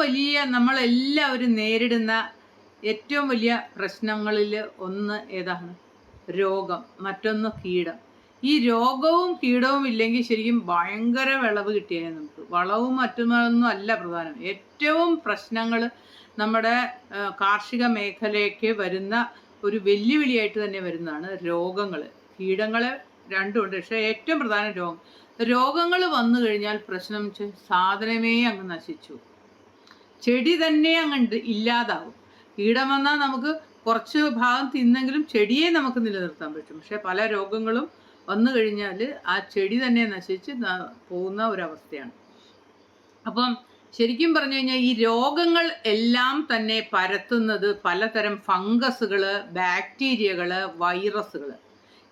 വലിയ നമ്മളെല്ലാവരും നേരിടുന്ന ഏറ്റവും വലിയ പ്രശ്നങ്ങളിൽ ഒന്ന് ഏതാണ്? രോഗം. മറ്റൊന്ന് കീടം. ഈ രോഗവും കീടവും ഇല്ലെങ്കിൽ ശരിക്കും ഭയങ്കര വിളവ് കിട്ടിയേനെ നമുക്ക്. വളവും മറ്റൊന്നും അല്ല പ്രധാനം. ഏറ്റവും പ്രശ്നങ്ങൾ നമ്മുടെ കാർഷിക മേഖലയ്ക്ക് വരുന്ന ഒരു വെല്ലുവിളിയായിട്ട് തന്നെ വരുന്നതാണ് രോഗങ്ങൾ. കീടങ്ങൾ രണ്ടുമുണ്ട്, പക്ഷേ ഏറ്റവും പ്രധാനം രോഗങ്ങൾ വന്നു കഴിഞ്ഞാൽ പ്രശ്നം സാധനമേ അങ്ങ് നശിച്ചു, ചെടി തന്നെ അങ്ങ് ഇല്ലാതാവും. കീടം വന്നാൽ നമുക്ക് കുറച്ച് ഭാഗം തിന്നെങ്കിലും ചെടിയെ നമുക്ക് നിലനിർത്താൻ പറ്റും. പക്ഷെ പല രോഗങ്ങളും വന്നു കഴിഞ്ഞാൽ ആ ചെടി തന്നെ നശിച്ച് പോകുന്ന ഒരവസ്ഥയാണ്. അപ്പം ശരിക്കും പറഞ്ഞു കഴിഞ്ഞാൽ ഈ രോഗങ്ങൾ എല്ലാം തന്നെ പരത്തുന്നത് പലതരം ഫംഗസുകൾ, ബാക്ടീരിയകൾ, വൈറസുകൾ.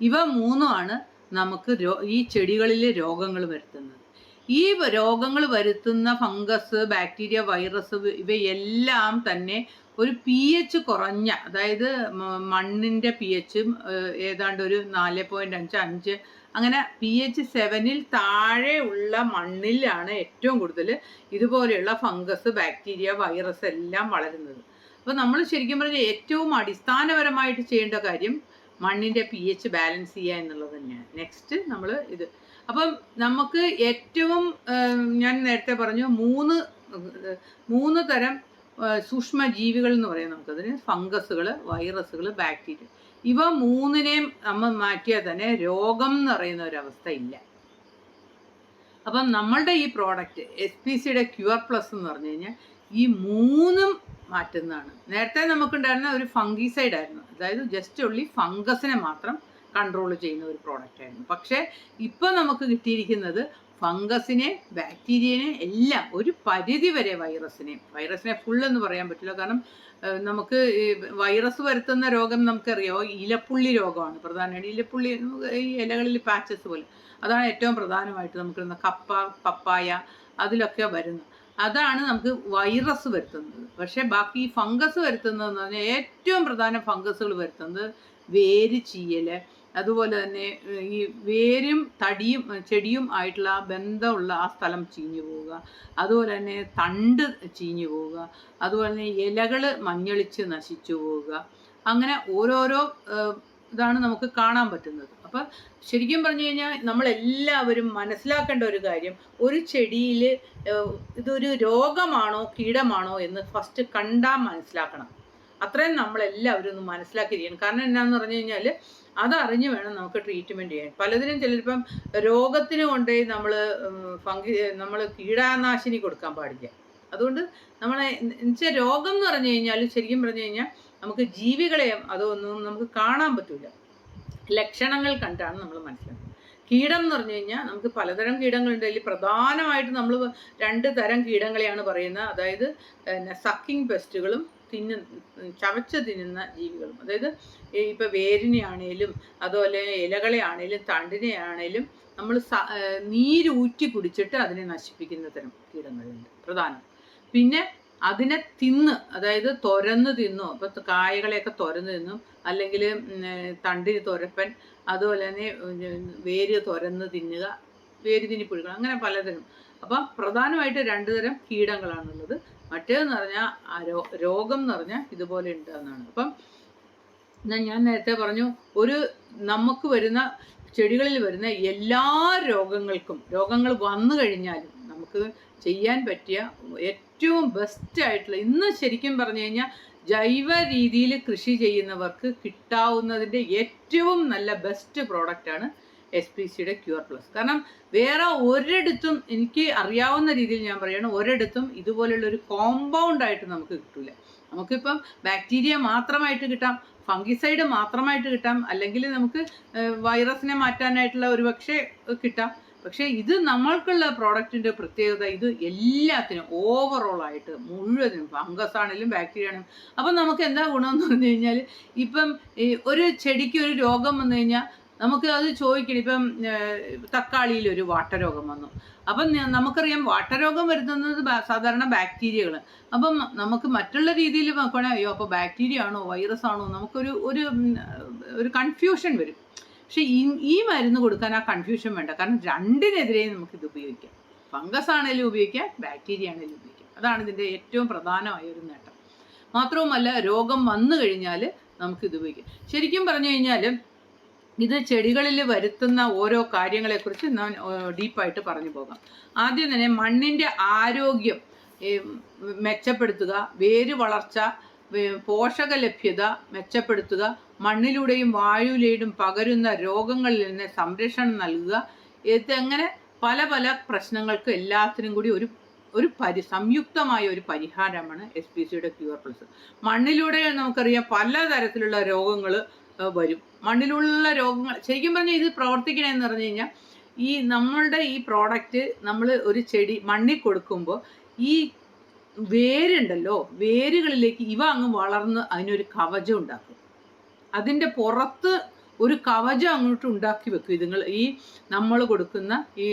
ഇവ മൂന്നുമാണ് നമുക്ക് ഈ ചെടികളിൽ രോഗങ്ങൾ വരുത്തുന്നത്. ഈ രോഗങ്ങൾ വരുത്തുന്ന ഫംഗസ്, ബാക്ടീരിയ, വൈറസ് ഇവയെല്ലാം തന്നെ ഒരു pH കുറഞ്ഞ, അതായത് മണ്ണിൻ്റെ pH ഏതാണ്ട് ഒരു 4.5, 5 അങ്ങനെ pH 7-ൽ താഴെ ഉള്ള മണ്ണിലാണ് ഏറ്റവും കൂടുതൽ ഇതുപോലെയുള്ള ഫംഗസ്, ബാക്ടീരിയ, വൈറസ് എല്ലാം വളരുന്നത്. അപ്പോൾ നമ്മൾ ശരിക്കും പറഞ്ഞാൽ ഏറ്റവും അടിസ്ഥാനപരമായിട്ട് ചെയ്യേണ്ട കാര്യം മണ്ണിൻ്റെ pH ബാലൻസ് ചെയ്യുക എന്നുള്ളത് തന്നെയാണ്. നെക്സ്റ്റ് നമ്മൾ ഇത് അപ്പം നമുക്ക് ഏറ്റവും ഞാൻ നേരത്തെ പറഞ്ഞു മൂന്ന് തരം സൂക്ഷ്മ ജീവികൾ എന്ന് പറയാം നമുക്കതിന്. ഫംഗസുകൾ, വൈറസുകൾ, ബാക്ടീരിയ. ഇവ മൂന്നിനെയും നമ്മൾ മാറ്റിയാൽ തന്നെ രോഗം എന്ന് പറയുന്ന ഒരവസ്ഥ ഇല്ല. അപ്പം നമ്മളുടെ ഈ പ്രോഡക്റ്റ് SPCയുടെ ക്യൂർ പ്ലസ് എന്ന് പറഞ്ഞു കഴിഞ്ഞാൽ ഈ മൂന്നും മാറ്റുന്നതാണ്. നേരത്തെ നമുക്കുണ്ടായിരുന്ന ഒരു ഫംഗിസൈഡ് ആയിരുന്നു, അതായത് ജസ്റ്റ് ഉള്ളി ഫംഗസിനെ മാത്രം കൺട്രോൾ ചെയ്യുന്ന ഒരു പ്രോഡക്റ്റ് ആയിരുന്നു. പക്ഷേ ഇപ്പോൾ നമുക്ക് കിട്ടിയിരിക്കുന്നത് ഫംഗസിനെ, ബാക്ടീരിയനെ എല്ലാം, ഒരു പരിധി വരെ വൈറസിനെ ഫുൾ എന്ന് പറയാൻ പറ്റില്ല. കാരണം നമുക്ക് വൈറസ് വരുത്തുന്ന രോഗം നമുക്കറിയാമോ, ഇലപ്പുള്ളി രോഗമാണ് പ്രധാനമായിട്ട്. ഇലപ്പുള്ളി ഈ ഇലകളിൽ പാച്ചസ് പോലെ, അതാണ് ഏറ്റവും പ്രധാനമായിട്ട് നമുക്ക് കപ്പ, പപ്പായ അതിലൊക്കെ വരുന്നത്. അതാണ് നമുക്ക് വൈറസ് വരുത്തുന്നത്. പക്ഷേ ബാക്കി ഈ ഫംഗസ് വരുത്തുന്നതെന്ന് പറഞ്ഞാൽ ഏറ്റവും പ്രധാന ഫംഗസുകൾ വരുത്തുന്നത് വേര് ചീയൽ, അതുപോലെ തന്നെ ഈ വേരും തടിയും ചെടിയും ആയിട്ടുള്ള ആ ബന്ധമുള്ള ആ സ്ഥലം ചീഞ്ഞു പോവുക, അതുപോലെ തന്നെ തണ്ട് ചീഞ്ഞു പോവുക, അതുപോലെ തന്നെ ഇലകൾ മഞ്ഞളിച്ച് നശിച്ചു പോവുക. അങ്ങനെ ഓരോരോ ഇതാണ് നമുക്ക് കാണാൻ പറ്റുന്നത്. അപ്പം ശരിക്കും പറഞ്ഞു കഴിഞ്ഞാൽ നമ്മളെല്ലാവരും മനസ്സിലാക്കേണ്ട ഒരു കാര്യം, ഒരു ചെടിയിൽ ഇതൊരു രോഗമാണോ കീടമാണോ എന്ന് ഫസ്റ്റ് കണ്ടാൽ മനസ്സിലാക്കണം. അത്രയും നമ്മളെല്ലാവരും ഒന്ന് മനസ്സിലാക്കിയിരിക്കണം. കാരണം എന്നാന്ന് പറഞ്ഞു കഴിഞ്ഞാൽ അതറിഞ്ഞ് വേണം നമുക്ക് ട്രീറ്റ്മെൻറ്റ് ചെയ്യാൻ. പലതിനും ചിലപ്പം രോഗത്തിന് കൊണ്ടുപോയി നമ്മൾ കീടനാശിനി കൊടുക്കാൻ പാടില്ല. അതുകൊണ്ട് എന്നുവെച്ചാൽ രോഗം എന്ന് പറഞ്ഞു കഴിഞ്ഞാൽ ശരിക്കും പറഞ്ഞു കഴിഞ്ഞാൽ നമുക്ക് ജീവികളെയും അതൊന്നും നമുക്ക് കാണാൻ പറ്റില്ല, ലക്ഷണങ്ങൾ കണ്ടാണ് നമ്മൾ മനസ്സിലാക്കുന്നത്. കീടം എന്ന് പറഞ്ഞു കഴിഞ്ഞാൽ നമുക്ക് പലതരം കീടങ്ങളുണ്ട്. അതിൽ പ്രധാനമായിട്ട് നമ്മൾ 2 തരം കീടങ്ങളെയാണ് പറയുന്നത്. അതായത് സക്കിങ് പെസ്റ്റുകളും ചവച്ച് തിന്നുന്ന ജീവികളും. അതായത് ഇപ്പോൾ വേരിനെ ആണേലും അതുപോലെ ഇലകളെ ആണേലും തണ്ടിനെ ആണേലും നമ്മൾ നീരൂറ്റി കുടിച്ചിട്ട് അതിനെ നശിപ്പിക്കുന്ന തരം കീടങ്ങളുണ്ട് പ്രധാനം. പിന്നെ അതിനെ അതായത് തുരന്ന് തിന്നോ, ഇപ്പോൾ കായകളെയൊക്കെ തുരന്ന് തിന്നും, അല്ലെങ്കിൽ തണ്ടിന് തുരപ്പൻ, അതുപോലെ തന്നെ വേര് തുരന്ന് തിന്നുക, വേര് തിന്നിപ്പുഴുകൾ, അങ്ങനെ പലതരം. അപ്പം പ്രധാനമായിട്ട് 2 തരം കീടങ്ങളാണുള്ളത്. മറ്റേതെന്ന് പറഞ്ഞാൽ രോഗം എന്ന് പറഞ്ഞാൽ ഇതുപോലെ ഉണ്ടാകുന്നതാണ്. അപ്പം ഞാൻ നേരത്തെ പറഞ്ഞു, നമുക്ക് വരുന്ന ചെടികളിൽ വരുന്ന എല്ലാ രോഗങ്ങൾ വന്നു കഴിഞ്ഞാലും നമുക്ക് ചെയ്യാൻ പറ്റിയ ഏറ്റവും ബെസ്റ്റ് ആയിട്ടുള്ള, ഇന്ന് ശരിക്കും പറഞ്ഞു കഴിഞ്ഞാൽ ജൈവ രീതിയിൽ കൃഷി ചെയ്യുന്നവർക്ക് കിട്ടാവുന്നതിൻ്റെ ഏറ്റവും നല്ല ബെസ്റ്റ് പ്രോഡക്റ്റാണ് SPCയുടെ ക്യൂർ പ്ലസ്. കാരണം വേറെ ഒരിടത്തും, എനിക്ക് അറിയാവുന്ന രീതിയിൽ ഞാൻ പറയുകയാണ്, ഒരിടത്തും ഇതുപോലുള്ളൊരു കോമ്പൗണ്ടായിട്ട് നമുക്ക് കിട്ടില്ല. നമുക്കിപ്പം ബാക്ടീരിയ മാത്രമായിട്ട് കിട്ടാം, ഫംഗിസൈഡ് മാത്രമായിട്ട് കിട്ടാം, അല്ലെങ്കിൽ നമുക്ക് വൈറസിനെ മാറ്റാനായിട്ടുള്ള ഒരു പക്ഷേ കിട്ടാം. പക്ഷേ ഇത് നമ്മൾക്കുള്ള പ്രോഡക്റ്റിൻ്റെ പ്രത്യേകത, ഇത് എല്ലാത്തിനും ഓവറോളായിട്ട് മുഴുവനും ഫംഗസ് ആണെങ്കിലും ബാക്ടീരിയ ആണെങ്കിലും. അപ്പം നമുക്ക് എന്താ ഗുണമെന്ന് പറഞ്ഞു കഴിഞ്ഞാൽ, ഇപ്പം ഒരു ചെടിക്ക് ഒരു രോഗം വന്നു കഴിഞ്ഞാൽ നമുക്ക് അത് ചോദിക്കണം. ഇപ്പം തക്കാളിയിലൊരു വാട്ടരോഗം വന്നു, അപ്പം നമുക്കറിയാം വാട്ടരോഗം വരുത്തുന്നത് സാധാരണ ബാക്ടീരിയകൾ. അപ്പം നമുക്ക് മറ്റുള്ള രീതിയിൽ നോക്കുകയാണെങ്കിൽ അയ്യോ അപ്പോൾ ബാക്ടീരിയ ആണോ വൈറസ് ആണോ നമുക്കൊരു കൺഫ്യൂഷൻ വരും. പക്ഷെ ഈ മരുന്ന് കൊടുക്കാൻ ആ കൺഫ്യൂഷൻ വേണ്ട. കാരണം രണ്ടിനെതിരെയും നമുക്കിത് ഉപയോഗിക്കാം. ഫംഗസ് ആണെങ്കിലും ഉപയോഗിക്കാം, ബാക്ടീരിയ ആണെങ്കിലും ഉപയോഗിക്കാം. അതാണ് ഇതിൻ്റെ ഏറ്റവും പ്രധാനമായ ഒരു നേട്ടം. മാത്രവുമല്ല രോഗം വന്നു കഴിഞ്ഞാൽ നമുക്കിത് ഉപയോഗിക്കാം. ശരിക്കും പറഞ്ഞു കഴിഞ്ഞാൽ ഇത് ചെടികളിൽ വരുത്തുന്ന ഓരോ കാര്യങ്ങളെക്കുറിച്ച് ഞാൻ ഡീപ്പായിട്ട് പറഞ്ഞു പോകാം. ആദ്യം തന്നെ മണ്ണിൻ്റെ ആരോഗ്യം മെച്ചപ്പെടുത്തുക, വേര് വളർച്ച, പോഷക ലഭ്യത മെച്ചപ്പെടുത്തുക, മണ്ണിലൂടെയും വായുവിലൂടെയും പകരുന്ന രോഗങ്ങളിൽ നിന്ന് സംരക്ഷണം നൽകുക. ഇതെങ്ങനെ പല പല പ്രശ്നങ്ങൾക്ക് എല്ലാത്തിനും കൂടി ഒരു സംയുക്തമായ ഒരു പരിഹാരമാണ് SPCയുടെ ക്യൂർ പ്ലസ്. മണ്ണിലൂടെ നമുക്കറിയാം പലതരത്തിലുള്ള രോഗങ്ങൾ വരും. മണ്ണിലുള്ള രോഗങ്ങൾ ശരിക്കും പറഞ്ഞാൽ ഇത് പ്രവർത്തിക്കണമെന്ന് പറഞ്ഞു കഴിഞ്ഞാൽ ഈ നമ്മളുടെ ഈ പ്രോഡക്റ്റ് നമ്മൾ ഒരു ചെടി മണ്ണിൽ കൊടുക്കുമ്പോൾ ഈ വേരുണ്ടല്ലോ, വേരുകളിലേക്ക് ഇവ അങ്ങ് വളർന്ന് അതിനൊരു കവചം ഉണ്ടാക്കും. അതിൻ്റെ പുറത്ത് ഒരു കവചം അങ്ങോട്ട് ഉണ്ടാക്കി വെക്കും ഇതുങ്ങൾ ഈ നമ്മൾ കൊടുക്കുന്ന ഈ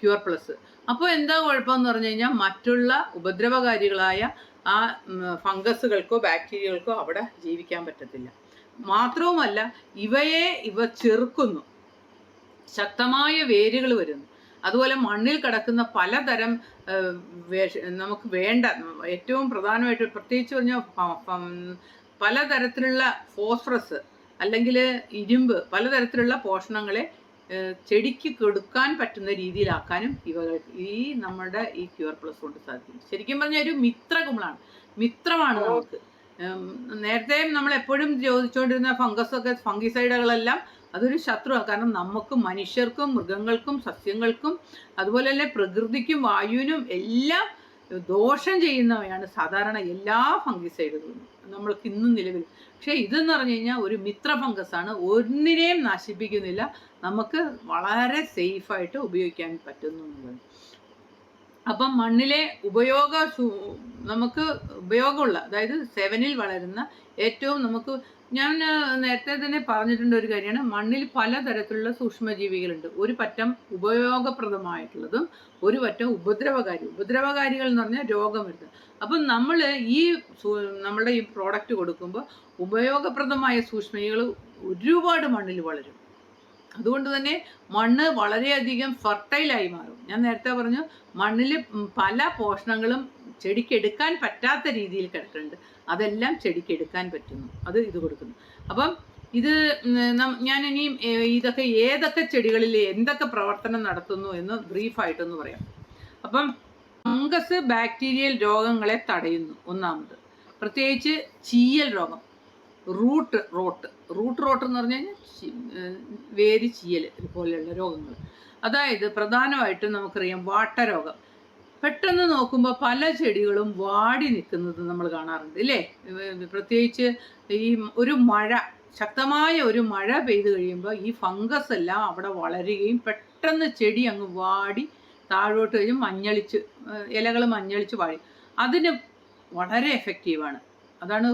ക്യൂർ പ്ലസ്. അപ്പോൾ എന്താ കുഴപ്പമെന്ന് പറഞ്ഞു കഴിഞ്ഞാൽ മറ്റുള്ള ഉപദ്രവകാരികളായ ആ ഫംഗസുകൾക്കോ ബാക്ടീരിയകൾക്കോ അവിടെ ജീവിക്കാൻ പറ്റത്തില്ല. മാത്രവുമല്ല ഇവ ചെറുക്കുന്നു, ശക്തമായ വേരുകൾ വരുന്നു. അതുപോലെ മണ്ണിൽ കിടക്കുന്ന പലതരം നമുക്ക് വേണ്ട ഏറ്റവും പ്രധാനമായിട്ട് പ്രത്യേകിച്ച് പറഞ്ഞാൽ പലതരത്തിലുള്ള ഫോസ്ഫറസ് അല്ലെങ്കിൽ ഇരുമ്പ്, പലതരത്തിലുള്ള പോഷണങ്ങളെ ചെടിക്ക് കൊടുക്കാൻ പറ്റുന്ന രീതിയിലാക്കാനും നമ്മുടെ ഈ ക്യൂർ പ്ലസ് കൊണ്ട് സാധിക്കും. ശരിക്കും പറഞ്ഞാൽ ഒരു മിത്രമാണ് നമുക്ക്. നേരത്തെ നമ്മൾ എപ്പോഴും ചോദിച്ചുകൊണ്ടിരുന്ന ഫംഗിസൈഡുകളെല്ലാം അതൊരു ശത്രുവാണ്. കാരണം നമുക്ക് മനുഷ്യർക്കും മൃഗങ്ങൾക്കും സസ്യങ്ങൾക്കും അതുപോലെ തന്നെ പ്രകൃതിക്കും വായുവിനും എല്ലാം ദോഷം ചെയ്യുന്നവയാണ് സാധാരണ എല്ലാ ഫംഗിസൈഡുകളും നമ്മൾക്ക് ഇന്നും നിലവിൽ. പക്ഷേ ഇതെന്ന് പറഞ്ഞു കഴിഞ്ഞാൽ ഒരു മിത്ര ഫംഗസാണ്, ഒന്നിനെയും നശിപ്പിക്കുന്നില്ല, നമുക്ക് വളരെ സേഫായിട്ട് ഉപയോഗിക്കാൻ പറ്റുന്നു എന്നുള്ളത്. അപ്പം മണ്ണിലെ നമുക്ക് ഉപയോഗമുള്ള, അതായത് 7-ൽ വളരുന്ന ഏറ്റവും നമുക്ക് ഞാൻ നേരത്തെ തന്നെ പറഞ്ഞിട്ടുണ്ട് ഒരു കാര്യമാണ്, മണ്ണിൽ പലതരത്തിലുള്ള സൂക്ഷ്മജീവികളുണ്ട്. ഒരു പറ്റം ഉപയോഗപ്രദമായിട്ടുള്ളതും ഒരു പറ്റം ഉപദ്രവകാരികൾ എന്ന് പറഞ്ഞാൽ രോഗം വരുന്നത്. അപ്പം നമ്മൾ നമ്മളുടെ ഈ പ്രോഡക്റ്റ് കൊടുക്കുമ്പോൾ ഉപയോഗപ്രദമായ സൂക്ഷ്മജീവികൾ ഒരുപാട് മണ്ണിൽ വളരും. അതുകൊണ്ട് തന്നെ മണ്ണ് വളരെയധികം ഫെർട്ടൈലായി മാറും. ഞാൻ നേരത്തെ പറഞ്ഞു മണ്ണിൽ പല പോഷണങ്ങളും ചെടിക്ക് എടുക്കാൻ പറ്റാത്ത രീതിയിൽ കിടക്കുന്നുണ്ട്, അതെല്ലാം ചെടിക്ക് എടുക്കാൻ പറ്റുന്നു, ഇത് കൊടുക്കുന്നു. അപ്പം ഇത് ഞാൻ ഇനിയും ഇതൊക്കെ ഏതൊക്കെ ചെടികളിൽ എന്തൊക്കെ പ്രവർത്തനം നടത്തുന്നു എന്ന് ബ്രീഫായിട്ടൊന്ന് പറയാം. അപ്പം ഫംഗസ് ബാക്ടീരിയൽ രോഗങ്ങളെ തടയുന്നു. ഒന്നാമത് പ്രത്യേകിച്ച് ചീയൽ രോഗം, റൂട്ട് റോട്ട് എന്ന് പറഞ്ഞു കഴിഞ്ഞാൽ വേര് ചീയൽ ഇതുപോലെയുള്ള രോഗങ്ങൾ. അതായത് പ്രധാനമായിട്ടും നമുക്കറിയാം വാട്ടരോഗം. പെട്ടെന്ന് നോക്കുമ്പോൾ പല ചെടികളും വാടി നിൽക്കുന്നത് നമ്മൾ കാണാറുണ്ട് ഇല്ലേ. പ്രത്യേകിച്ച് ഈ ശക്തമായ ഒരു മഴ പെയ്തു കഴിയുമ്പോൾ ഈ ഫംഗസ് എല്ലാം അവിടെ വളരുകയും പെട്ടെന്ന് ചെടി അങ്ങ് വാടി താഴോട്ട് കഴിഞ്ഞ് ഇലകൾ മഞ്ഞളിച്ച് വാടി. അതിന് വളരെ എഫക്റ്റീവാണ്. അതാണ്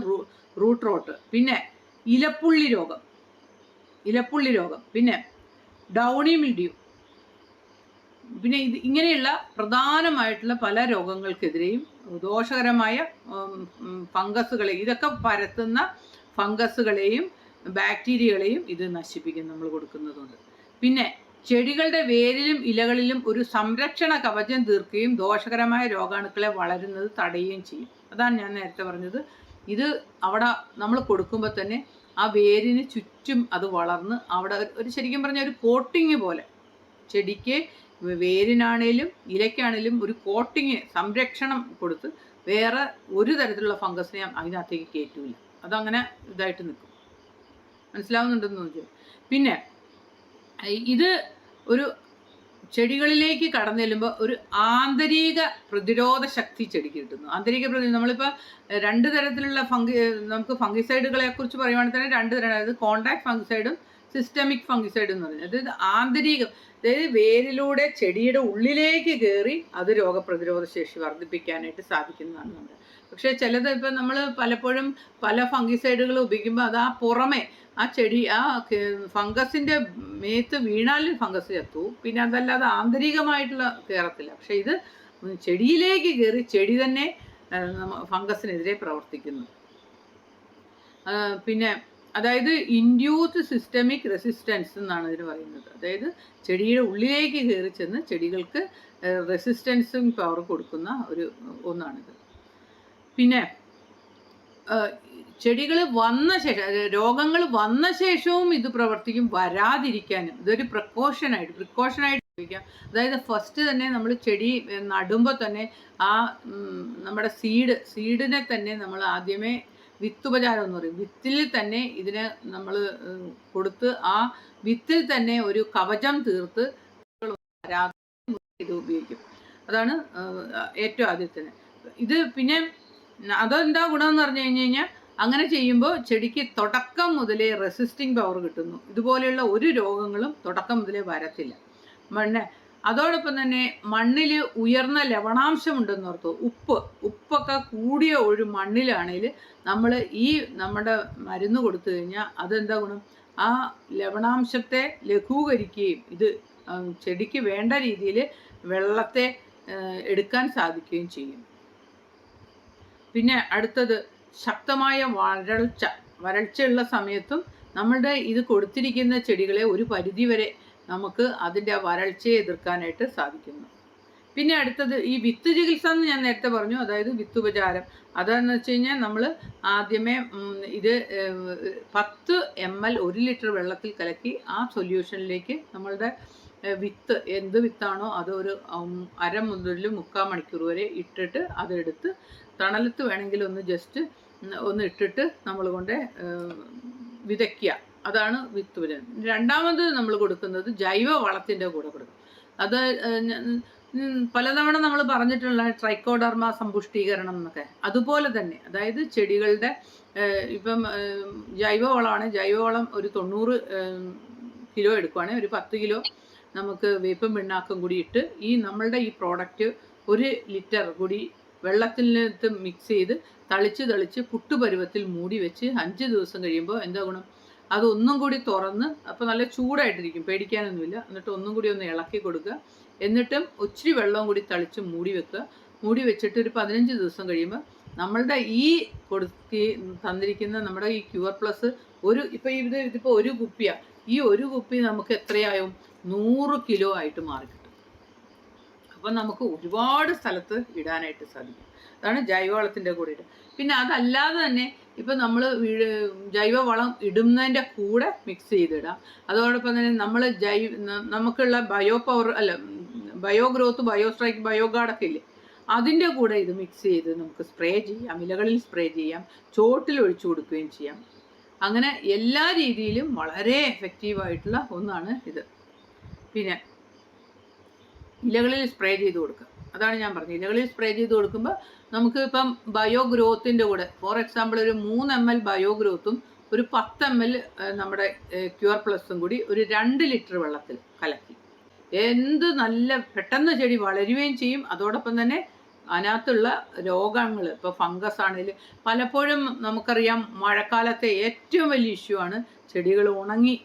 റൂട്ട് റോട്ട്. പിന്നെ ഇലപ്പുള്ളി രോഗം, പിന്നെ ഡൗണി മിൽഡ്യൂ, പിന്നെ ഇങ്ങനെയുള്ള പ്രധാനമായിട്ടുള്ള പല രോഗങ്ങൾക്കെതിരെയും ദോഷകരമായ ഇതൊക്കെ പരത്തുന്ന ഫംഗസുകളെയും ബാക്ടീരിയകളെയും ഇത് നശിപ്പിക്കും നമ്മൾ കൊടുക്കുന്നതുകൊണ്ട്. പിന്നെ ചെടികളുടെ വേരിലും ഇലകളിലും ഒരു സംരക്ഷണ കവചം തീർക്കുകയും ദോഷകരമായ രോഗാണുക്കളെ വളരുന്നത് തടയുകയും ചെയ്യും. അതാണ് ഞാൻ നേരത്തെ പറഞ്ഞത്. ഇത് അവിടെ നമ്മൾ കൊടുക്കുമ്പോൾ തന്നെ ആ വേരിന് ചുറ്റും അത് വളർന്ന് അവിടെ ശരിക്കും പറഞ്ഞാൽ ഒരു കോട്ടിങ് പോലെ ചെടിക്ക് വേരിനാണേലും ഇലയ്ക്കാണേലും ഒരു കോട്ടിങ് സംരക്ഷണം കൊടുത്ത് വേറെ ഒരു തരത്തിലുള്ള ഫംഗസിനെ അതിനകത്തേക്ക് കയറ്റൂല. അതങ്ങനെ ഇതായിട്ട് നിൽക്കും. മനസ്സിലാവുന്നുണ്ടെന്ന് ചോദിച്ചാൽ. പിന്നെ ഇത് ഒരു ചെടികളിലേക്ക് കടന്നു ചെല്ലുമ്പോൾ ഒരു ആന്തരിക പ്രതിരോധ ശക്തി ചെടിക്ക് കിട്ടുന്നു. നമ്മളിപ്പോൾ 2 തരത്തിലുള്ള നമുക്ക് ഫംഗിസൈഡുകളെ കുറിച്ച് പറയുവാണെങ്കിൽ തന്നെ 2 തരം, അതായത് കോൺടാക്ട് ഫംഗിസൈഡും സിസ്റ്റമിക് ഫംഗിസൈഡ് എന്ന് പറയുന്നത്. അതായത് ആന്തരികം, അതായത് വേരിലൂടെ ചെടിയുടെ ഉള്ളിലേക്ക് കയറി അത് രോഗപ്രതിരോധ ശേഷി വർദ്ധിപ്പിക്കാനായിട്ട് സാധിക്കുന്നതാണ് നമ്മുടെ. പക്ഷേ ചിലത് ഇപ്പം നമ്മൾ പലപ്പോഴും പല ഫംഗിസൈഡുകൾ ഉപയോഗിക്കുമ്പോൾ അത് ആ പുറമെ ആ ചെടി ഫംഗസിൻ്റെ മേത്ത് വീണാൽ ഫംഗസ് ചത്തു, പിന്നെ അതല്ലാതെ ആന്തരികമായിട്ടുള്ള കയറത്തില്ല. പക്ഷെ ഇത് ചെടിയിലേക്ക് കയറി ചെടി തന്നെ ഫംഗസിനെതിരെ പ്രവർത്തിക്കുന്നു. പിന്നെ അതായത് ഇൻഡ്യൂസ്ഡ് സിസ്റ്റമിക് റെസിസ്റ്റൻസ് എന്നാണ് ഇതിന് പറയുന്നത്. അതായത് ചെടിയുടെ ഉള്ളിലേക്ക് കയറി ചെന്ന് ചെടികൾക്ക് റെസിസ്റ്റൻസും പവർ കൊടുക്കുന്ന ഒന്നാണിത്. പിന്നെ ചെടികൾ വന്ന ശേഷം, രോഗങ്ങൾ വന്ന ശേഷവും ഇത് പ്രവർത്തിക്കും, വരാതിരിക്കാനും. ഇതൊരു പ്രിക്കോഷനായിട്ട് ഉപയോഗിക്കാം. അതായത് ഫസ്റ്റ് തന്നെ നമ്മൾ ചെടി നടുമ്പോൾ തന്നെ ആ നമ്മുടെ സീഡിനെ തന്നെ നമ്മൾ ആദ്യമേ വിത്തുപചാരം എന്ന് പറയും. വിത്തിൽ തന്നെ ഇതിനെ നമ്മൾ കൊടുത്ത് ആ വിത്തിൽ തന്നെ ഒരു കവചം തീർത്ത് ഇത് ഉപയോഗിക്കും. അതാണ് ഏറ്റവും ആദ്യത്തിന്. ഇത് പിന്നെ അതെന്താ ഗുണമെന്ന് പറഞ്ഞു കഴിഞ്ഞാൽ, അങ്ങനെ ചെയ്യുമ്പോൾ ചെടിക്ക് തുടക്കം മുതലേ റെസിസ്റ്റിംഗ് പവർ കിട്ടുന്നു. ഇതുപോലെയുള്ള ഒരു രോഗങ്ങളും തുടക്കം മുതലേ വരത്തില്ല. അതോടൊപ്പം തന്നെ മണ്ണിൽ ഉയർന്ന ലവണാംശമുണ്ടെന്ന് ഓർത്തു. ഉപ്പൊക്കെ കൂടിയ ഒരു മണ്ണിലാണെങ്കിൽ നമ്മൾ നമ്മുടെ മരുന്ന് കൊടുത്തു കഴിഞ്ഞാൽ അതെന്താ ഗുണം? ആ ലവണാംശത്തെ ലഘൂകരിക്കുകയും ഇത് ചെടിക്ക് വേണ്ട രീതിയിൽ വെള്ളത്തെ എടുക്കാൻ സാധിക്കുകയും ചെയ്യും. പിന്നെ അടുത്തത് ശക്തമായ വരൾച്ചയുള്ള സമയത്തും നമ്മളുടെ ഇത് കൊടുത്തിരിക്കുന്ന ചെടികളെ ഒരു പരിധിവരെ നമുക്ക് അതിൻ്റെ വരൾച്ചയെ എതിർക്കാനായിട്ട് സാധിക്കുന്നു. പിന്നെ അടുത്തത് ഈ വിത്ത് ചികിത്സ എന്ന് ഞാൻ നേരത്തെ പറഞ്ഞു. അതായത് വിത്തുപചാരം. അതെന്ന് വെച്ച് കഴിഞ്ഞാൽ നമ്മൾ ആദ്യമേ ഇത് 10 ml 1 ലിറ്റർ വെള്ളത്തിൽ കലക്കി ആ സൊല്യൂഷനിലേക്ക് നമ്മളുടെ വിത്ത്, എന്ത് വിത്താണോ അത് ഒരു അര മുതൽ 3/4 മണിക്കൂർ വരെ ഇട്ടിട്ട് അതെടുത്ത് തണലത്ത് വേണമെങ്കിൽ ഒന്ന് ഇട്ടിട്ട് നമ്മൾ കൊണ്ട് വിതയ്ക്കുക. അതാണ് വിത്തുപചാരം. രണ്ടാമത് നമ്മൾ കൊടുക്കുന്നത് ജൈവ വളത്തിൻ്റെ കൂടെ കൊടുക്കും. അത് പലതവണ നമ്മൾ പറഞ്ഞിട്ടുള്ള ട്രൈക്കോഡർമ സമ്പുഷ്ടീകരണം എന്നൊക്കെ അതുപോലെ തന്നെ. അതായത് ചെടികളുടെ ഇപ്പം ജൈവവളമാണ്. ജൈവവളം ഒരു 90 കിലോ എടുക്കുവാണെങ്കിൽ ഒരു 10 കിലോ നമുക്ക് വേപ്പും പിണ്ണാക്കും കൂടി ഇട്ട് നമ്മളുടെ ഈ പ്രോഡക്റ്റ് 1 ലിറ്റർ കൂടി വെള്ളത്തിനകത്ത് മിക്സ് ചെയ്ത് തളിച്ച് പുട്ടുപരുവത്തിൽ മൂടി വെച്ച് 5 ദിവസം കഴിയുമ്പോൾ എന്താ ഗുണം? അതൊന്നും കൂടി തുറന്ന്, അപ്പോൾ നല്ല ചൂടായിട്ടിരിക്കും, പേടിക്കാനൊന്നുമില്ല. എന്നിട്ട് ഒന്നും കൂടി ഒന്ന് ഇളക്കി കൊടുക്കുക. എന്നിട്ടും ഒത്തിരി വെള്ളവും കൂടി തളിച്ച് മൂടി വെക്കുക. മൂടി വെച്ചിട്ട് ഒരു 15 ദിവസം കഴിയുമ്പോൾ നമ്മളുടെ തന്നിരിക്കുന്ന നമ്മുടെ ഈ ക്യൂർ പ്ലസ് ഇതിപ്പോൾ 1 കുപ്പിയാണ്. ഈ 1 കുപ്പി നമുക്ക് എത്രയായും 100 കിലോ ആയിട്ട് മാറിക്കിട്ടും. അപ്പം നമുക്ക് ഒരുപാട് സ്ഥലത്ത് ഇടാനായിട്ട് സാധിക്കും. അതാണ് ജൈവവളത്തിൻ്റെ കൂടെ ഇടുക. പിന്നെ അതല്ലാതെ തന്നെ ഇപ്പം നമ്മൾ ജൈവവളം ഇടുന്നതിൻ്റെ കൂടെ മിക്സ് ചെയ്തിടാം. അതോടൊപ്പം തന്നെ നമ്മൾ നമുക്കുള്ള bio growth, bio strike, bio ഗാർഡൊക്കെ ഇല്ലേ, അതിൻ്റെ കൂടെ ഇത് മിക്സ് ചെയ്ത് നമുക്ക് സ്പ്രേ ചെയ്യാം. ഇലകളിൽ സ്പ്രേ ചെയ്യാം, ചോട്ടിൽ ഒഴിച്ചു കൊടുക്കുകയും ചെയ്യാം. അങ്ങനെ എല്ലാ രീതിയിലും വളരെ എഫക്റ്റീവായിട്ടുള്ള ഒന്നാണ് ഇത്. പിന്നെ ഇലകളിൽ സ്പ്രേ ചെയ്ത് കൊടുക്കുക. അതാണ് ഞാൻ പറഞ്ഞത്. ഇലകളിൽ സ്പ്രേ ചെയ്ത് കൊടുക്കുമ്പോൾ നമുക്ക് ഇപ്പം ബയോ ഗ്രോത്തിൻ്റെ കൂടെ ഫോർ എക്സാമ്പിൾ ഒരു 3 ml ബയോ ഗ്രോത്തും ഒരു 10 ml നമ്മുടെ ക്യൂർ പ്ലസും കൂടി ഒരു 2 ലിറ്റർ വെള്ളത്തിൽ കലക്കി നല്ല പെട്ടെന്ന് ചെടി വളരുകയും ചെയ്യും. അതോടൊപ്പം തന്നെ അതിനകത്തുള്ള രോഗങ്ങൾ, ഇപ്പോൾ ഫംഗസ് ആണെങ്കിൽ പലപ്പോഴും നമുക്കറിയാം മഴക്കാലത്തെ ഏറ്റവും വലിയ ഇഷ്യൂ ആണ് ചെടികൾ ഉണങ്ങി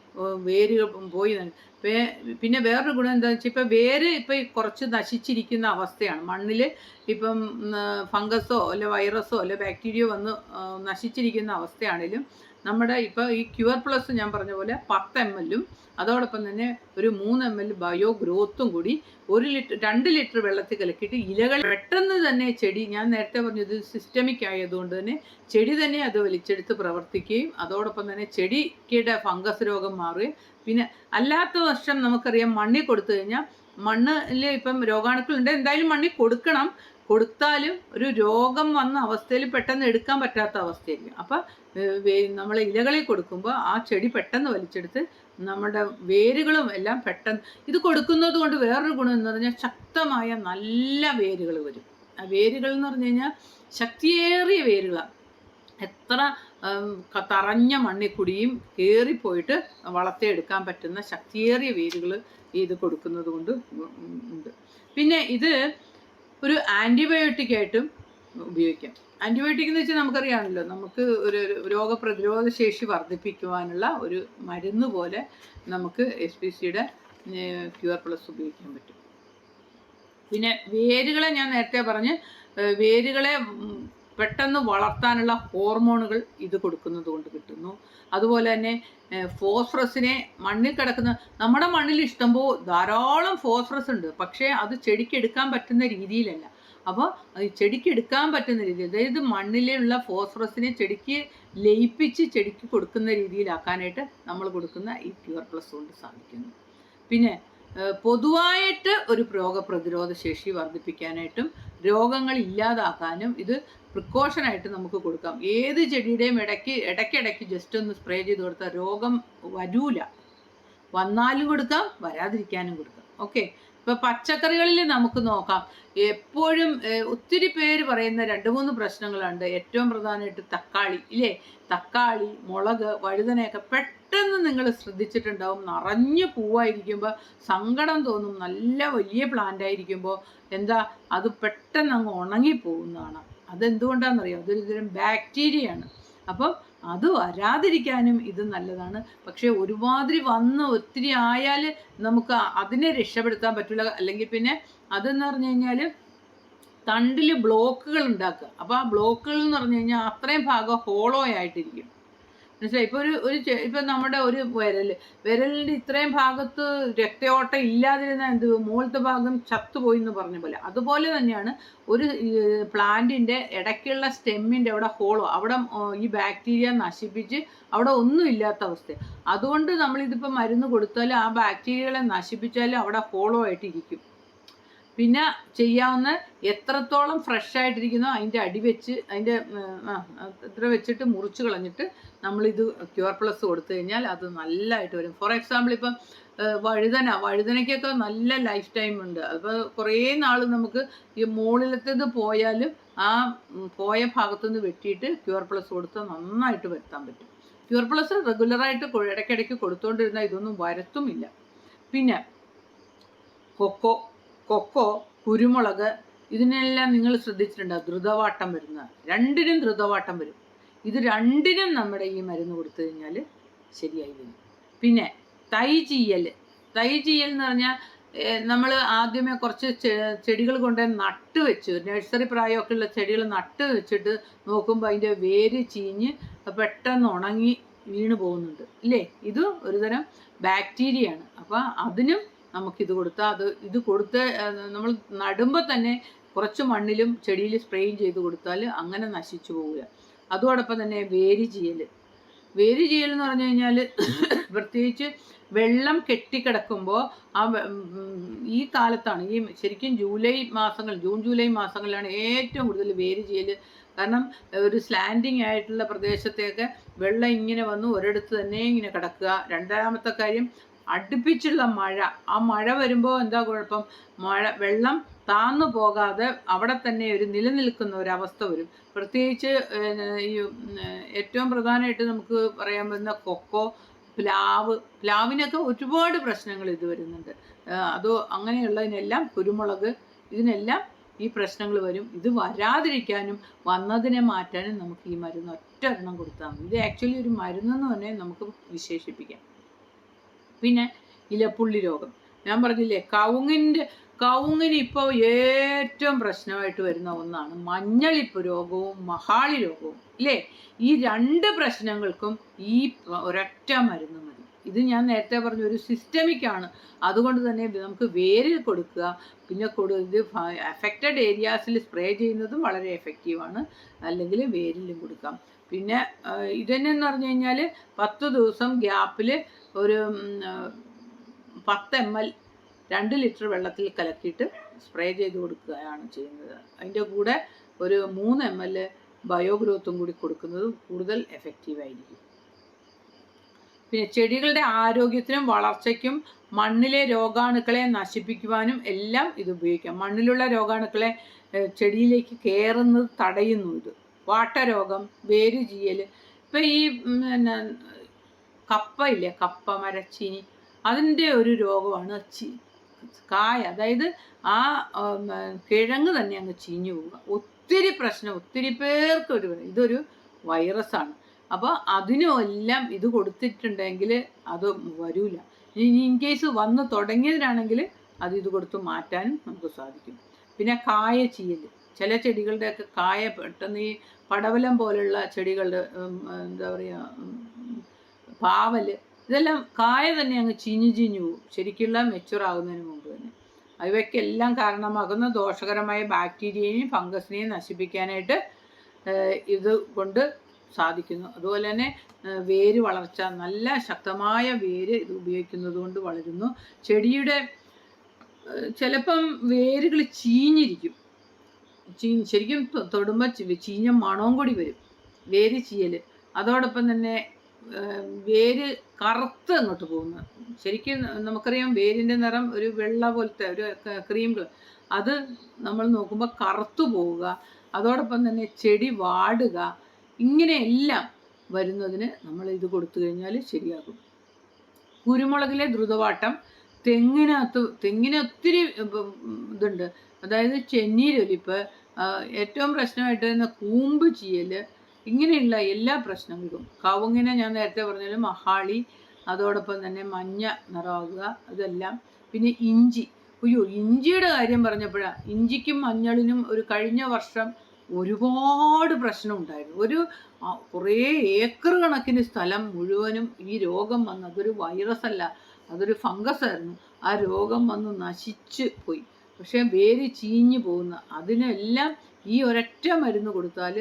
വേരുകൾ പോയി. പിന്നെ വേറൊരു ഗുണം എന്താണെന്ന് വെച്ചാൽ ഇപ്പോൾ വേര് കുറച്ച് നശിച്ചിരിക്കുന്ന അവസ്ഥയാണ്. മണ്ണിൽ ഇപ്പം ഫംഗസോ അല്ലെ വൈറസോ അല്ലെ ബാക്ടീരിയോ വന്ന് നശിച്ചിരിക്കുന്ന അവസ്ഥയാണെങ്കിലും നമ്മുടെ ഇപ്പോൾ ഈ ക്യൂർ പ്ലസ് ഞാൻ പറഞ്ഞ പോലെ 10 ml അതോടൊപ്പം തന്നെ ഒരു 3 ml ബയോ ഗ്രോത്തും കൂടി 2 ലിറ്റർ വെള്ളത്തിൽ കലക്കിയിട്ട് ഇലകൾ പെട്ടെന്ന് തന്നെ ചെടി, ഞാൻ നേരത്തെ പറഞ്ഞത് സിസ്റ്റമിക് ആയതുകൊണ്ട് തന്നെ ചെടി തന്നെ അത് വലിച്ചെടുത്ത് പ്രവർത്തിക്കുകയും അതോടൊപ്പം തന്നെ ചെടിയുടെ ഫംഗസ് രോഗം മാറുകയും. പിന്നെ അല്ലാത്ത വർഷം നമുക്കറിയാം മണ്ണിൽ കൊടുത്തു കഴിഞ്ഞാൽ മണ്ണിൽ ഇപ്പം രോഗാണുക്കളുണ്ട്, എന്തായാലും മണ്ണിൽ കൊടുത്താലും ഒരു രോഗം വന്ന അവസ്ഥയിൽ പെട്ടെന്ന് എടുക്കാൻ പറ്റാത്ത അവസ്ഥയായിരിക്കും. അപ്പം നമ്മൾ ഇലകളിൽ കൊടുക്കുമ്പോൾ ആ ചെടി പെട്ടെന്ന് വലിച്ചെടുത്ത് നമ്മുടെ വേരുകളും എല്ലാം പെട്ടെന്ന് ഇത് കൊടുക്കുന്നത് കൊണ്ട് വേറൊരു ഗുണം എന്ന് പറഞ്ഞാൽ ശക്തമായ നല്ല വേരുകൾ വരും. ആ വേരുകൾ എന്ന് പറഞ്ഞു കഴിഞ്ഞാൽ ശക്തിയേറിയ വേരുകളാണ്. എത്ര തറഞ്ഞ മണ്ണിൽ കൂടിയും കയറിപ്പോയിട്ട് വളത്തെ എടുക്കാൻ പറ്റുന്ന ശക്തിയേറിയ വേരുകൾ ഇത് കൊടുക്കുന്നത് കൊണ്ട് ഉണ്ട്. പിന്നെ ഇത് ഒരു ആൻറ്റിബയോട്ടിക് ആയിട്ടും ഉപയോഗിക്കാം. ആൻറ്റിബയോട്ടിക് എന്ന് വെച്ചാൽ നമുക്കറിയാമല്ലോ, നമുക്ക് ഒരു രോഗപ്രതിരോധ ശേഷി വർദ്ധിപ്പിക്കുവാനുള്ള ഒരു മരുന്ന് പോലെ നമുക്ക് SPCയുടെ ക്യൂർ പ്ലസ് ഉപയോഗിക്കാൻ പറ്റും. പിന്നെ വേരുകളെ ഞാൻ നേരത്തെ പറഞ്ഞ് വേരുകളെ പെട്ടെന്ന് വളർത്താനുള്ള ഹോർമോണുകൾ ഇത് കൊടുക്കുന്നത് കൊണ്ട് കിട്ടുന്നു. അതുപോലെ തന്നെ ഫോസ്ഫറസിനെ മണ്ണിൽ കിടക്കുന്ന നമ്മുടെ മണ്ണിൽ ഇഷ്ടംപോലെ ധാരാളം ഫോസ്ഫറസ് ഉണ്ട്, പക്ഷേ അത് ചെടിക്ക് എടുക്കാൻ പറ്റുന്ന രീതിയിലല്ല. അപ്പോൾ ചെടിക്ക് എടുക്കാൻ പറ്റുന്ന രീതിയിൽ, അതായത് മണ്ണിലുള്ള ഫോസ്ഫറസിനെ ചെടിക്ക് ലയിപ്പിച്ച് ചെടിക്ക് കൊടുക്കുന്ന രീതിയിലാക്കാനായിട്ട് നമ്മൾ കൊടുക്കുന്ന ഈ പ്യുവർ പ്ലസ് കൊണ്ട് സാധിക്കുന്നു. പിന്നെ പൊതുവായിട്ട് ഒരു രോഗപ്രതിരോധ ശേഷി വർദ്ധിപ്പിക്കാനായിട്ടും രോഗങ്ങൾ ഇല്ലാതാക്കാനും ഇത് പ്രിക്കോഷനായിട്ട് നമുക്ക് കൊടുക്കാം. ഏത് ചെടിയുടെയും ഇടയ്ക്കിടയ്ക്ക് ജസ്റ്റ് ഒന്ന് സ്പ്രേ ചെയ്ത് കൊടുത്താൽ രോഗം വരൂല. വന്നാലും കൊടുക്കാം, വരാതിരിക്കാനും കൊടുക്കാം. ഓക്കെ. ഇപ്പം പച്ചക്കറികളിൽ നമുക്ക് നോക്കാം. എപ്പോഴും ഒത്തിരി പേര് പറയുന്ന 2-3 പ്രശ്നങ്ങളുണ്ട്. ഏറ്റവും പ്രധാനമായിട്ട് തക്കാളി ഇല്ലേ, തക്കാളി, മുളക്, വഴുതനയൊക്കെ പെട്ടെന്ന് നിങ്ങൾ ശ്രദ്ധിച്ചിട്ടുണ്ടാവും, നിറഞ്ഞു പൂവായിരിക്കുമ്പോൾ സങ്കടം തോന്നും. നല്ല വലിയ പ്ലാന്റ് ആയിരിക്കുമ്പോൾ എന്താ അത് പെട്ടെന്ന് അങ്ങ് ഉണങ്ങിപ്പോകുന്നതാണ്. അതെന്തുകൊണ്ടാണെന്നറിയാം, അതൊരു തരം ബാക്ടീരിയയാണ്. അപ്പം അത് വരാതിരിക്കാനും ഇത് നല്ലതാണ്. പക്ഷേ ഒരുമാതിരി വന്ന് ഒത്തിരി ആയാൽ നമുക്ക് അതിനെ രക്ഷപ്പെടുത്താൻ പറ്റില്ല. അല്ലെങ്കിൽ പിന്നെ അതെന്ന് പറഞ്ഞു കഴിഞ്ഞാൽ തണ്ടിൽ ബ്ലോക്കുകൾ ഉണ്ടാക്കുക. അപ്പോൾ ആ ബ്ലോക്കുകൾ എന്ന് പറഞ്ഞു കഴിഞ്ഞാൽ അത്രയും ഭാഗം ഹോളോ ആയിട്ടിരിക്കും. മനസ്സിലായി? ഇപ്പോൾ ഇപ്പം നമ്മുടെ ഒരു വിരലിൻ്റെ ഇത്രയും ഭാഗത്ത് രക്തയോട്ടം ഇല്ലാതിരുന്ന എന്ത് മുകളിലത്തെ ഭാഗം ചത്തുപോയി എന്ന് പറഞ്ഞ പോലെ, അതുപോലെ തന്നെയാണ് ഒരു പ്ലാന്റിൻ്റെ ഇടയ്ക്കുള്ള സ്റ്റെമ്മിൻ്റെ അവിടെ ഹോളോ, അവിടെ ഈ ബാക്ടീരിയ നശിപ്പിച്ച് അവിടെ ഒന്നും ഇല്ലാത്ത അവസ്ഥ. അതുകൊണ്ട് നമ്മളിതിപ്പോൾ മരുന്ന് കൊടുത്താൽ ആ ബാക്ടീരിയകളെ നശിപ്പിച്ചാൽ അവിടെ ഹോളോ ആയിട്ടിരിക്കും. പിന്നെ ചെയ്യാവുന്ന എത്രത്തോളം ഫ്രഷ് ആയിട്ടിരിക്കുന്നോ അതിൻ്റെ അടി വെച്ച് അതിൻ്റെ ഇത്ര വെച്ചിട്ട് മുറിച്ച് കളഞ്ഞിട്ട് നമ്മളിത് ക്യൂർ പ്ലസ് കൊടുത്തു കഴിഞ്ഞാൽ അത് നല്ലതായിട്ട് വരും. ഫോർ എക്സാമ്പിൾ ഇപ്പം വഴുതനയ്ക്കൊക്കെ നല്ല ലൈഫ് ടൈം ഉണ്ട്. അപ്പോൾ കുറേ നാൾ നമുക്ക് ഈ മുകളിലത്തേത് പോയാലും ആ പോയ ഭാഗത്തുനിന്ന് വെട്ടിയിട്ട് ക്യൂർ പ്ലസ് കൊടുത്താൽ നന്നായിട്ട് വരുത്താൻ പറ്റും. ക്യൂർ പ്ലസ് റെഗുലറായിട്ട് ഇടയ്ക്കിടയ്ക്ക് കൊടുത്തുകൊണ്ടിരുന്നാൽ ഇതൊന്നും വരത്തുമില്ല. പിന്നെ കൊക്കോ, കുരുമുളക്, ഇതിനെല്ലാം നിങ്ങൾ ശ്രദ്ധിച്ചിട്ടുണ്ടാവും ദ്രുതവാട്ടം വരുന്നത്. രണ്ടിനും ദ്രുതവാട്ടം വരും. ഇത് രണ്ടിനും നമ്മുടെ ഈ മരുന്ന് കൊടുത്തു കഴിഞ്ഞാൽ ശരിയായി വരും. പിന്നെ തൈ ചീയൽ എന്ന് പറഞ്ഞാൽ നമ്മൾ ആദ്യമേ കുറച്ച് ചെടികൾ കൊണ്ട് നട്ട് വെച്ച്, നഴ്സറി പ്രായമൊക്കെ ഉള്ള ചെടികൾ നട്ട് വെച്ചിട്ട് നോക്കുമ്പോൾ അതിൻ്റെ വേര് ചീഞ്ഞ് പെട്ടെന്ന് ഉണങ്ങി വീണ് പോകുന്നുണ്ട് ഇല്ലേ. ഇത് ഒരുതരം ബാക്ടീരിയയാണ്. അപ്പോൾ അതിനും നമുക്കിത് കൊടുത്താൽ ഇത് കൊടുത്ത് നമ്മൾ നടുമ്പോൾ തന്നെ കുറച്ച് മണ്ണിലും ചെടിയിൽ സ്പ്രേയും ചെയ്ത് കൊടുത്താൽ അങ്ങനെ നശിച്ചു പോവുക. അതോടൊപ്പം തന്നെ വേര് ചെയ്യൽ എന്ന് പറഞ്ഞു കഴിഞ്ഞാൽ പ്രത്യേകിച്ച് വെള്ളം കെട്ടിക്കിടക്കുമ്പോൾ ഈ കാലത്താണ്, ഈ ശരിക്കും ജൂൺ ജൂലൈ മാസങ്ങളിലാണ് ഏറ്റവും കൂടുതൽ വേര് ചെയ്യൽ. കാരണം ഒരു സ്ലാൻഡിങ് ആയിട്ടുള്ള പ്രദേശത്തേക്ക് വെള്ളം ഇങ്ങനെ വന്ന് ഒരിടത്ത് തന്നെ ഇങ്ങനെ കിടക്കുക. രണ്ടാമത്തെ കാര്യം അടുപ്പിച്ചുള്ള മഴ. ആ മഴ വരുമ്പോൾ എന്താ കുഴപ്പം, വെള്ളം താന്നു പോകാതെ അവിടെ തന്നെ ഒരു നിലനിൽക്കുന്ന ഒരവസ്ഥ വരും. പ്രത്യേകിച്ച് ഈ ഏറ്റവും പ്രധാനമായിട്ട് നമുക്ക് പറയാൻ പറ്റുന്ന കൊക്കോ, പ്ലാവിനൊക്കെ ഒരുപാട് പ്രശ്നങ്ങൾ ഇത് വരുന്നുണ്ട്. അതോ അങ്ങനെയുള്ളതിനെല്ലാം, കുരുമുളക്, ഇതിനെല്ലാം ഈ പ്രശ്നങ്ങൾ വരും. ഇത് വരാതിരിക്കാനും വന്നതിനെ മാറ്റാനും നമുക്ക് ഈ മരുന്ന് ഒറ്റ കൊടുത്താൽ മതി. ഇത് ആക്ച്വലി ഒരു മരുന്നെന്ന് തന്നെ നമുക്ക് വിശേഷിപ്പിക്കാം. പിന്നെ ഇലപ്പുള്ളി രോഗം ഞാൻ പറഞ്ഞില്ലേ, കവുങ്ങിന് ഇപ്പോൾ ഏറ്റവും പ്രശ്നമായിട്ട് വരുന്ന ഒന്നാണ് മഞ്ഞളിപ്പ് രോഗവും മഹാളി രോഗവും ഇല്ലേ. ഈ 2 പ്രശ്നങ്ങൾക്കും ഈ ഒരൊറ്റ മരുന്ന് മതി. ഇത് ഞാൻ നേരത്തെ പറഞ്ഞ ഒരു സിസ്റ്റമിക്കാണ്. അതുകൊണ്ട് തന്നെ നമുക്ക് വേരിൽ കൊടുക്കുക. പിന്നെ ഇത് അഫക്റ്റഡ് ഏരിയാസിൽ സ്പ്രേ ചെയ്യുന്നതും വളരെ എഫക്റ്റീവാണ്. അല്ലെങ്കിൽ വേരിലും കൊടുക്കാം. പിന്നെ ഇതെന്നു പറഞ്ഞു കഴിഞ്ഞാൽ 10 ദിവസം ഗ്യാപ്പിൽ ഒരു 10 ml 2 ലിറ്റർ വെള്ളത്തിൽ കലക്കിയിട്ട് സ്പ്രേ ചെയ്ത് കൊടുക്കുകയാണ് ചെയ്യുന്നത്. അതിൻ്റെ കൂടെ ഒരു 3 ml ബയോഗ്രോത്തും കൂടി കൊടുക്കുന്നത് കൂടുതൽ എഫക്റ്റീവായിരിക്കും. പിന്നെ ചെടികളുടെ ആരോഗ്യത്തിനും വളർച്ചയ്ക്കും മണ്ണിലെ രോഗാണുക്കളെ നശിപ്പിക്കുവാനും എല്ലാം ഇത് ഉപയോഗിക്കാം. മണ്ണിലുള്ള രോഗാണുക്കളെ ചെടിയിലേക്ക് കയറുന്നത് തടയുന്നു ഇത്. വാട്ടരോഗം, വേര് ചീയൽ. ഇപ്പം ഈ കപ്പ മരച്ചീനി, അതിൻ്റെ ഒരു രോഗമാണ് കായ, അതായത് ആ കിഴങ്ങ് തന്നെ അങ്ങ് ചീഞ്ഞു പോവുക. ഒത്തിരി പേർക്ക് ഇതൊരു വൈറസാണ്. അപ്പോൾ അതിനുമെല്ലാം ഇത് കൊടുത്തിട്ടുണ്ടെങ്കിൽ അത് വരില്ല. ഇൻ കേസ് വന്ന് തുടങ്ങിയതിനാണെങ്കിൽ ഇത് കൊടുത്ത് മാറ്റാനും നമുക്ക് സാധിക്കും. പിന്നെ കായ ചീയൽ, ചില ചെടികളുടെയൊക്കെ കായ പെട്ടെന്ന് ഈ പടവലം പോലുള്ള ചെടികളുടെ എന്താ പറയുക, പാവല്, ഇതെല്ലാം കായ തന്നെ അങ്ങ് ചീഞ്ഞു പോകും ശരിക്കുള്ള മെച്യൂർ ആകുന്നതിന് മുമ്പ് തന്നെ. ഇവയ്ക്കെല്ലാം കാരണമാകുന്ന ദോഷകരമായ ബാക്ടീരിയയും ഫംഗസിനെയും നശിപ്പിക്കാനായിട്ട് ഇത് കൊണ്ട് സാധിക്കുന്നു. അതുപോലെ തന്നെ വേര് വളർച്ച, നല്ല ശക്തമായ വേര് ഇത് ഉപയോഗിക്കുന്നത് കൊണ്ട് വളരുന്നു. ചെടിയുടെ ചിലപ്പം വേരുകൾ ചീഞ്ഞിരിക്കും, ശരിക്കും തൊടുമ്പോൾ ചീഞ്ഞ മണവും കൂടി വരും, വേര് ചീയൽ. അതോടൊപ്പം തന്നെ വേര് കറുത്ത് അങ്ങോട്ട് പോകുന്നു. ശരിക്കും നമുക്കറിയാം വേരിൻ്റെ നിറം ഒരു വെള്ള പോലത്തെ ഒരു ക്രീം കളർ, അത് നമ്മൾ നോക്കുമ്പോൾ കറുത്തു പോവുക, അതോടൊപ്പം തന്നെ ചെടി വാടുക, ഇങ്ങനെയെല്ലാം വരുന്നതിന് നമ്മൾ ഇത് കൊടുത്തു കഴിഞ്ഞാൽ ശരിയാകും. കുരുമുളകിലെ ദ്രുതവാട്ടം, തെങ്ങിന് ഒത്തിരി ഇതുണ്ട്, അതായത് ചെന്നീരൊലിപ്പ്, ഏറ്റവും പ്രശ്നമായിട്ട് വരുന്ന കൂമ്പ് ചീയൽ, ഇങ്ങനെയുള്ള എല്ലാ പ്രശ്നങ്ങൾക്കും. കവുങ്ങിനെ ഞാൻ നേരത്തെ പറഞ്ഞാലും മഹാളി, അതോടൊപ്പം തന്നെ മഞ്ഞ നിറമാകുക, ഇതെല്ലാം. പിന്നെ ഇഞ്ചി, ഇഞ്ചിയുടെ കാര്യം പറഞ്ഞപ്പോഴാണ്, ഇഞ്ചിക്കും മഞ്ഞളിനും ഒരു കഴിഞ്ഞ വർഷം ഒരുപാട് പ്രശ്നം ഉണ്ടായിരുന്നു. കുറേ ഏക്കർ കണക്കിന് സ്ഥലം മുഴുവനും ഈ രോഗം വന്ന്, അതൊരു വൈറസ് അല്ല, അതൊരു ഫംഗസ് ആയിരുന്നു. ആ രോഗം വന്ന് നശിച്ച് പോയി. പക്ഷേ വേര് ചീഞ്ഞു പോകുന്ന അതിനെല്ലാം ഈ ഒരൊറ്റ മരുന്ന് കൊടുത്താൽ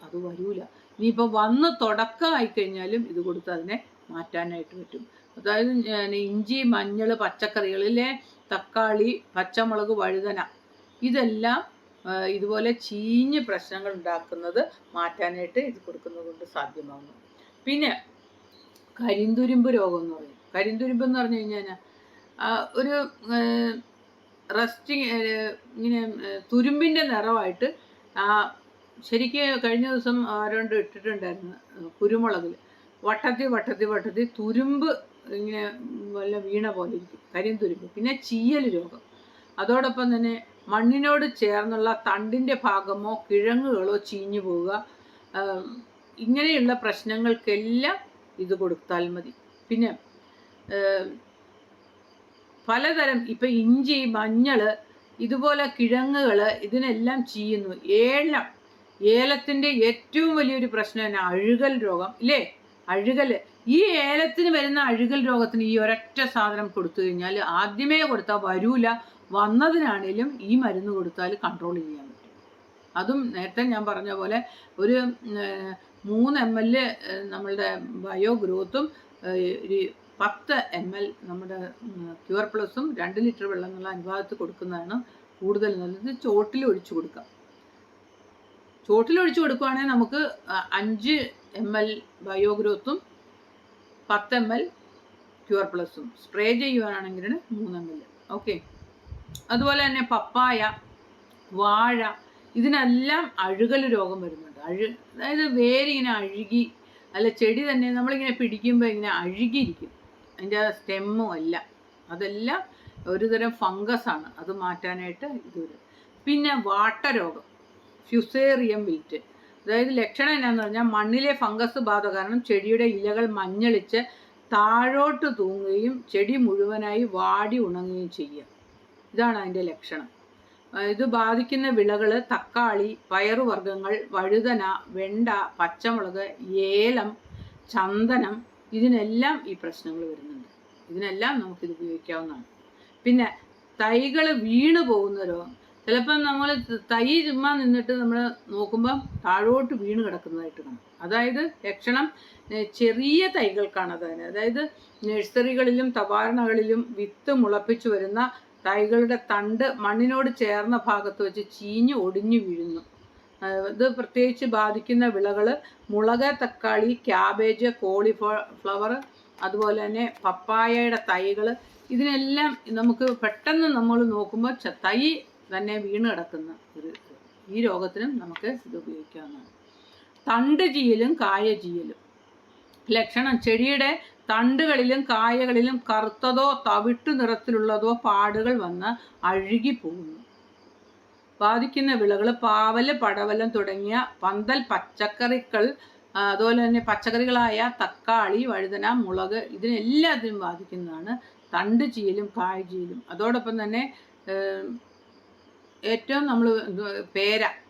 അത് വരൂല. ഇനിയിപ്പോൾ വന്ന് തുടക്കമായി കഴിഞ്ഞാലും ഇത് കൊടുത്ത് അതിനെ മാറ്റാനായിട്ട് പറ്റും. അതായത് ഇഞ്ചി, മഞ്ഞൾ, പച്ചക്കറികളിലെ തക്കാളി, പച്ചമുളക്, വഴുതന, ഇതെല്ലാം ഇതുപോലെ ചീഞ്ഞ് പ്രശ്നങ്ങൾ ഉണ്ടാക്കുന്നത് മാറ്റാനായിട്ട് ഇത് കൊടുക്കുന്നത് കൊണ്ട് സാധ്യമാകുന്നു. പിന്നെ കരിന്തുരുമ്പ് രോഗം എന്ന് പറയും. കരിന്തുരുമ്പ് എന്ന് പറഞ്ഞു കഴിഞ്ഞാൽ ഒരു ഇങ്ങനെ തുരുമ്പിൻ്റെ നിറമായിട്ട്, ശരിക്കും കഴിഞ്ഞ ദിവസം ആരോണ്ട് ഇട്ടിട്ടുണ്ടായിരുന്നു കുരുമുളകിൽ വട്ടത്തി തുരുമ്പ് ഇങ്ങനെ വല്ല വീണ പോലെ ഇരിക്കും, കരിന്തുരുമ്പ്. പിന്നെ ചീയൽ രോഗം, അതോടൊപ്പം തന്നെ മണ്ണിനോട് ചേർന്നുള്ള തണ്ടിൻ്റെ ഭാഗമോ കിഴങ്ങുകളോ ചീഞ്ഞു പോവുക, ഇങ്ങനെയുള്ള പ്രശ്നങ്ങൾക്കെല്ലാം ഇത് കൊടുത്താൽ മതി. പിന്നെ പലതരം, ഇപ്പം ഇഞ്ചി, മഞ്ഞൾ, ഇതുപോലെ കിഴങ്ങുകൾ, ഇതിനെല്ലാം ചീയുന്നു. ഏലത്തിൻ്റെ ഏറ്റവും വലിയൊരു പ്രശ്നം തന്നെ അഴുകൽ രോഗം ഇല്ലേ, അഴുകൽ. ഈ ഏലത്തിന് വരുന്ന അഴുകൽ രോഗത്തിന് ഈ ഒരൊറ്റ സാധനം കൊടുത്തു കഴിഞ്ഞാൽ, ആദ്യമേ കൊടുത്താൽ വരൂല, വന്നതിനാണേലും ഈ മരുന്ന് കൊടുത്താൽ കൺട്രോൾ ചെയ്യാൻ പറ്റും. അതും നേരത്തെ ഞാൻ പറഞ്ഞ പോലെ ഒരു 3 ml നമ്മളുടെ ബയോ ഗ്രോത്തും 10 ml നമ്മുടെ ക്യൂർ പ്ലസും 2 ലിറ്റർ വെള്ളം എന്നുള്ള അനുപാതത്തിൽ കൊടുക്കുന്നതാണ് കൂടുതൽ നല്ലത്. ചോട്ടിൽ ഒഴിച്ചു കൊടുക്കാം. ചോട്ടിൽ ഒഴിച്ചു കൊടുക്കുകയാണെങ്കിൽ നമുക്ക് 5 ml ബയോ ഗ്രോത്തും 10 ml ക്യൂർ പ്ലസും, സ്പ്രേ ചെയ്യുവാണെങ്കിൽ 3 ml. ഓക്കെ. അതുപോലെ തന്നെ പപ്പായ, വാഴ, ഇതിനെല്ലാം അഴുകൽ രോഗം വരുന്നുണ്ട്. അതായത് വേരിങ്ങനെ അഴുകി, അല്ല ചെടി തന്നെ നമ്മളിങ്ങനെ പിടിക്കുമ്പോൾ ഇങ്ങനെ അഴുകിയിരിക്കും, അതിൻ്റെ സ്റ്റെമ്മും അല്ല, അതെല്ലാം ഒരുതരം ഫംഗസാണ്. അത് മാറ്റാനായിട്ട് ഇത് വരും. പിന്നെ വാട്ടരോഗം, ഫ്യുസേറിയം വിൽറ്റ്, അതായത് ലക്ഷണം എന്നാന്ന് പറഞ്ഞാൽ മണ്ണിലെ ഫംഗസ് ബാധ കാരണം ചെടിയുടെ ഇലകൾ മഞ്ഞളിച്ച് താഴോട്ട് തൂങ്ങുകയും ചെടി മുഴുവനായി വാടി ഉണങ്ങുകയും ചെയ്യുക. ഇതാണ് അതിൻ്റെ ലക്ഷണം. ഇത് ബാധിക്കുന്ന വിളകൾ തക്കാളി, പയറുവർഗ്ഗങ്ങൾ, വഴുതന, വെണ്ട, പച്ചമുളക്, ഏലം, ചന്ദനം, ഇതിനെല്ലാം ഈ പ്രശ്നങ്ങൾ വരുന്നുണ്ട്. ഇതിനെല്ലാം നമുക്കിത് ഉപയോഗിക്കാവുന്നതാണ്. പിന്നെ തൈകൾ വീണ് പോകുന്ന രോഗം, ചിലപ്പം നമ്മൾ തൈ ചുമ്മാ നിന്നിട്ട് നമ്മൾ നോക്കുമ്പം താഴോട്ട് വീണ് കിടക്കുന്നതായിട്ട് കാണും. അതായത് ലക്ഷണം ചെറിയ തൈകൾക്കാണ് അതിന്. അതായത് നഴ്സറികളിലും തപാരണകളിലും വിത്ത് മുളപ്പിച്ചു വരുന്ന തൈകളുടെ തണ്ട് മണ്ണിനോട് ചേർന്ന ഭാഗത്ത് വെച്ച് ചീഞ്ഞ് ഒടിഞ്ഞു വീഴുന്നു. ഇത് പ്രത്യേകിച്ച് ബാധിക്കുന്ന വിളകൾ മുളക്, തക്കാളി, ക്യാബേജ്, കോളിഫ്ലവർ, അതുപോലെ തന്നെ പപ്പായയുടെ തൈകൾ, ഇതിനെല്ലാം നമുക്ക് പെട്ടെന്ന് നമ്മൾ നോക്കുമ്പോൾ തൈ തന്നെ വീണ് കിടക്കുന്ന ഈ രോഗത്തിനും നമുക്ക് ഇത് ഉപയോഗിക്കാവുന്നതാണ്. തണ്ട് ചീയലും കായ ചീയലും ലക്ഷണം, ചെടിയുടെ തണ്ടുകളിലും കായകളിലും കറുത്തതോ തവിട്ടു നിറത്തിലുള്ളതോ പാടുകൾ വന്ന് അഴുകിപ്പോകുന്നു. ബാധിക്കുന്ന വിളകൾ പാവല്, പടവലം തുടങ്ങിയ പന്തൽ പച്ചക്കറികൾ, അതുപോലെ തന്നെ പച്ചക്കറികളായ തക്കാളി, വഴുതന, മുളക്, ഇതിനെല്ലാത്തിനും ബാധിക്കുന്നതാണ് തണ്ട് ചീയലും കായ ചീയലും. അതോടൊപ്പം തന്നെ ഏറ്റവും നമ്മൾ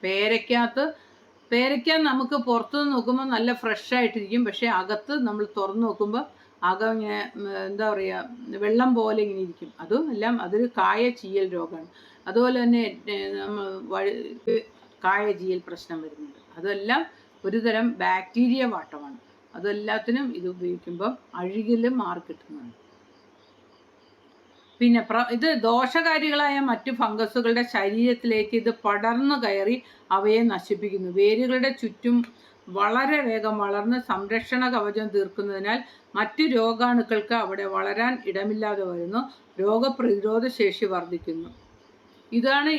പേരയ്ക്ക നമുക്ക് പുറത്തുനിന്ന് നോക്കുമ്പോൾ നല്ല ഫ്രഷ് ആയിട്ടിരിക്കും. പക്ഷേ അകത്ത് നമ്മൾ തുറന്ന് നോക്കുമ്പോൾ അകം ഇങ്ങനെ എന്താ പറയുക, വെള്ളം പോലെ ഇങ്ങനെ ഇരിക്കും. അതും എല്ലാം അതൊരു കായ ചീയൽ രോഗമാണ്. അതുപോലെ തന്നെ നമ്മൾ കായ ചീയൽ പ്രശ്നം വരുന്നുണ്ട്. അതെല്ലാം ഒരു തരം ബാക്ടീരിയ വാട്ടമാണ്. അതെല്ലാത്തിനും ഇത് ഉപയോഗിക്കുമ്പോൾ അഴുകൽ മാറി കിട്ടുന്നുണ്ട്. പിന്നെ ഇത് ദോഷകാരികളായ മറ്റു ഫംഗസുകളുടെ ശരീരത്തിലേക്ക് ഇത് പടർന്നു കയറി അവയെ നശിപ്പിക്കുന്നു. വേരുകളുടെ ചുറ്റും വളരെ വേഗം വളർന്ന് സംരക്ഷണ കവചം തീർക്കുന്നതിനാൽ മറ്റു രോഗാണുക്കൾക്ക് അവിടെ വളരാൻ ഇടമില്ലാതെ വരുന്നു. രോഗപ്രതിരോധ ശേഷി വർദ്ധിക്കുന്നു. ഇതാണ്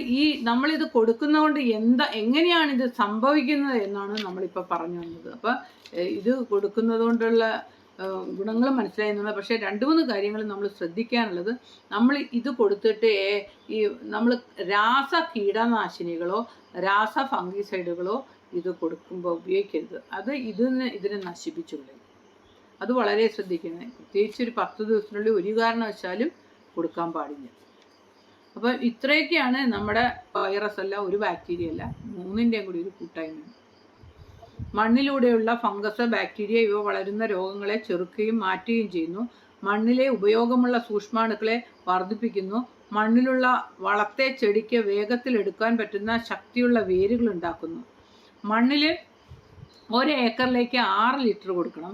നമ്മളിത് കൊടുക്കുന്നതുകൊണ്ട് എങ്ങനെയാണ് ഇത് സംഭവിക്കുന്നത് എന്നാണ് നമ്മളിപ്പോൾ പറഞ്ഞു വന്നത്. അപ്പം ഇത് കൊടുക്കുന്നത് കൊണ്ടുള്ള ഗുണങ്ങൾ മനസ്സിലായിരുന്നുള്ളത്. പക്ഷേ 2-3 കാര്യങ്ങൾ നമ്മൾ ശ്രദ്ധിക്കാനുള്ളത്, നമ്മൾ ഇത് കൊടുത്തിട്ട് നമ്മൾ രാസ കീടനാശിനികളോ രാസ ഫംഗിസൈഡുകളോ ഇത് കൊടുക്കുമ്പോൾ ഉപയോഗിക്കരുത്. അത് ഇതിനെ നശിപ്പിച്ചു കളയും. അത് വളരെ ശ്രദ്ധിക്കുന്നത്. പ്രത്യേകിച്ച് ഒരു 10 ദിവസത്തിനുള്ളിൽ ഒരു കാരണവശാലും കൊടുക്കാൻ പാടില്ല. അപ്പം ഇത്രയൊക്കെയാണ് നമ്മുടെ വൈറസ് അല്ല, ഒരു ബാക്ടീരിയ അല്ല, 3ൻ്റെയും കൂടി ഒരു കൂട്ടായ്മയാണ്. മണ്ണിലൂടെയുള്ള ഫംഗസ്, ബാക്ടീരിയ ഇവ വളരുന്ന രോഗങ്ങളെ ചെറുക്കുകയും മാറ്റുകയും ചെയ്യുന്നു. മണ്ണിലെ ഉപയോഗമുള്ള സൂക്ഷ്മാണുക്കളെ വർദ്ധിപ്പിക്കുന്നു. മണ്ണിലുള്ള വളത്തെ ചെടിക്ക് വേഗത്തിലെടുക്കാൻ പറ്റുന്ന ശക്തിയുള്ള വേരുകൾ ഉണ്ടാക്കുന്നു. മണ്ണിൽ 1 ഏക്കറിലേക്ക് 6 ലിറ്റർ കൊടുക്കണം.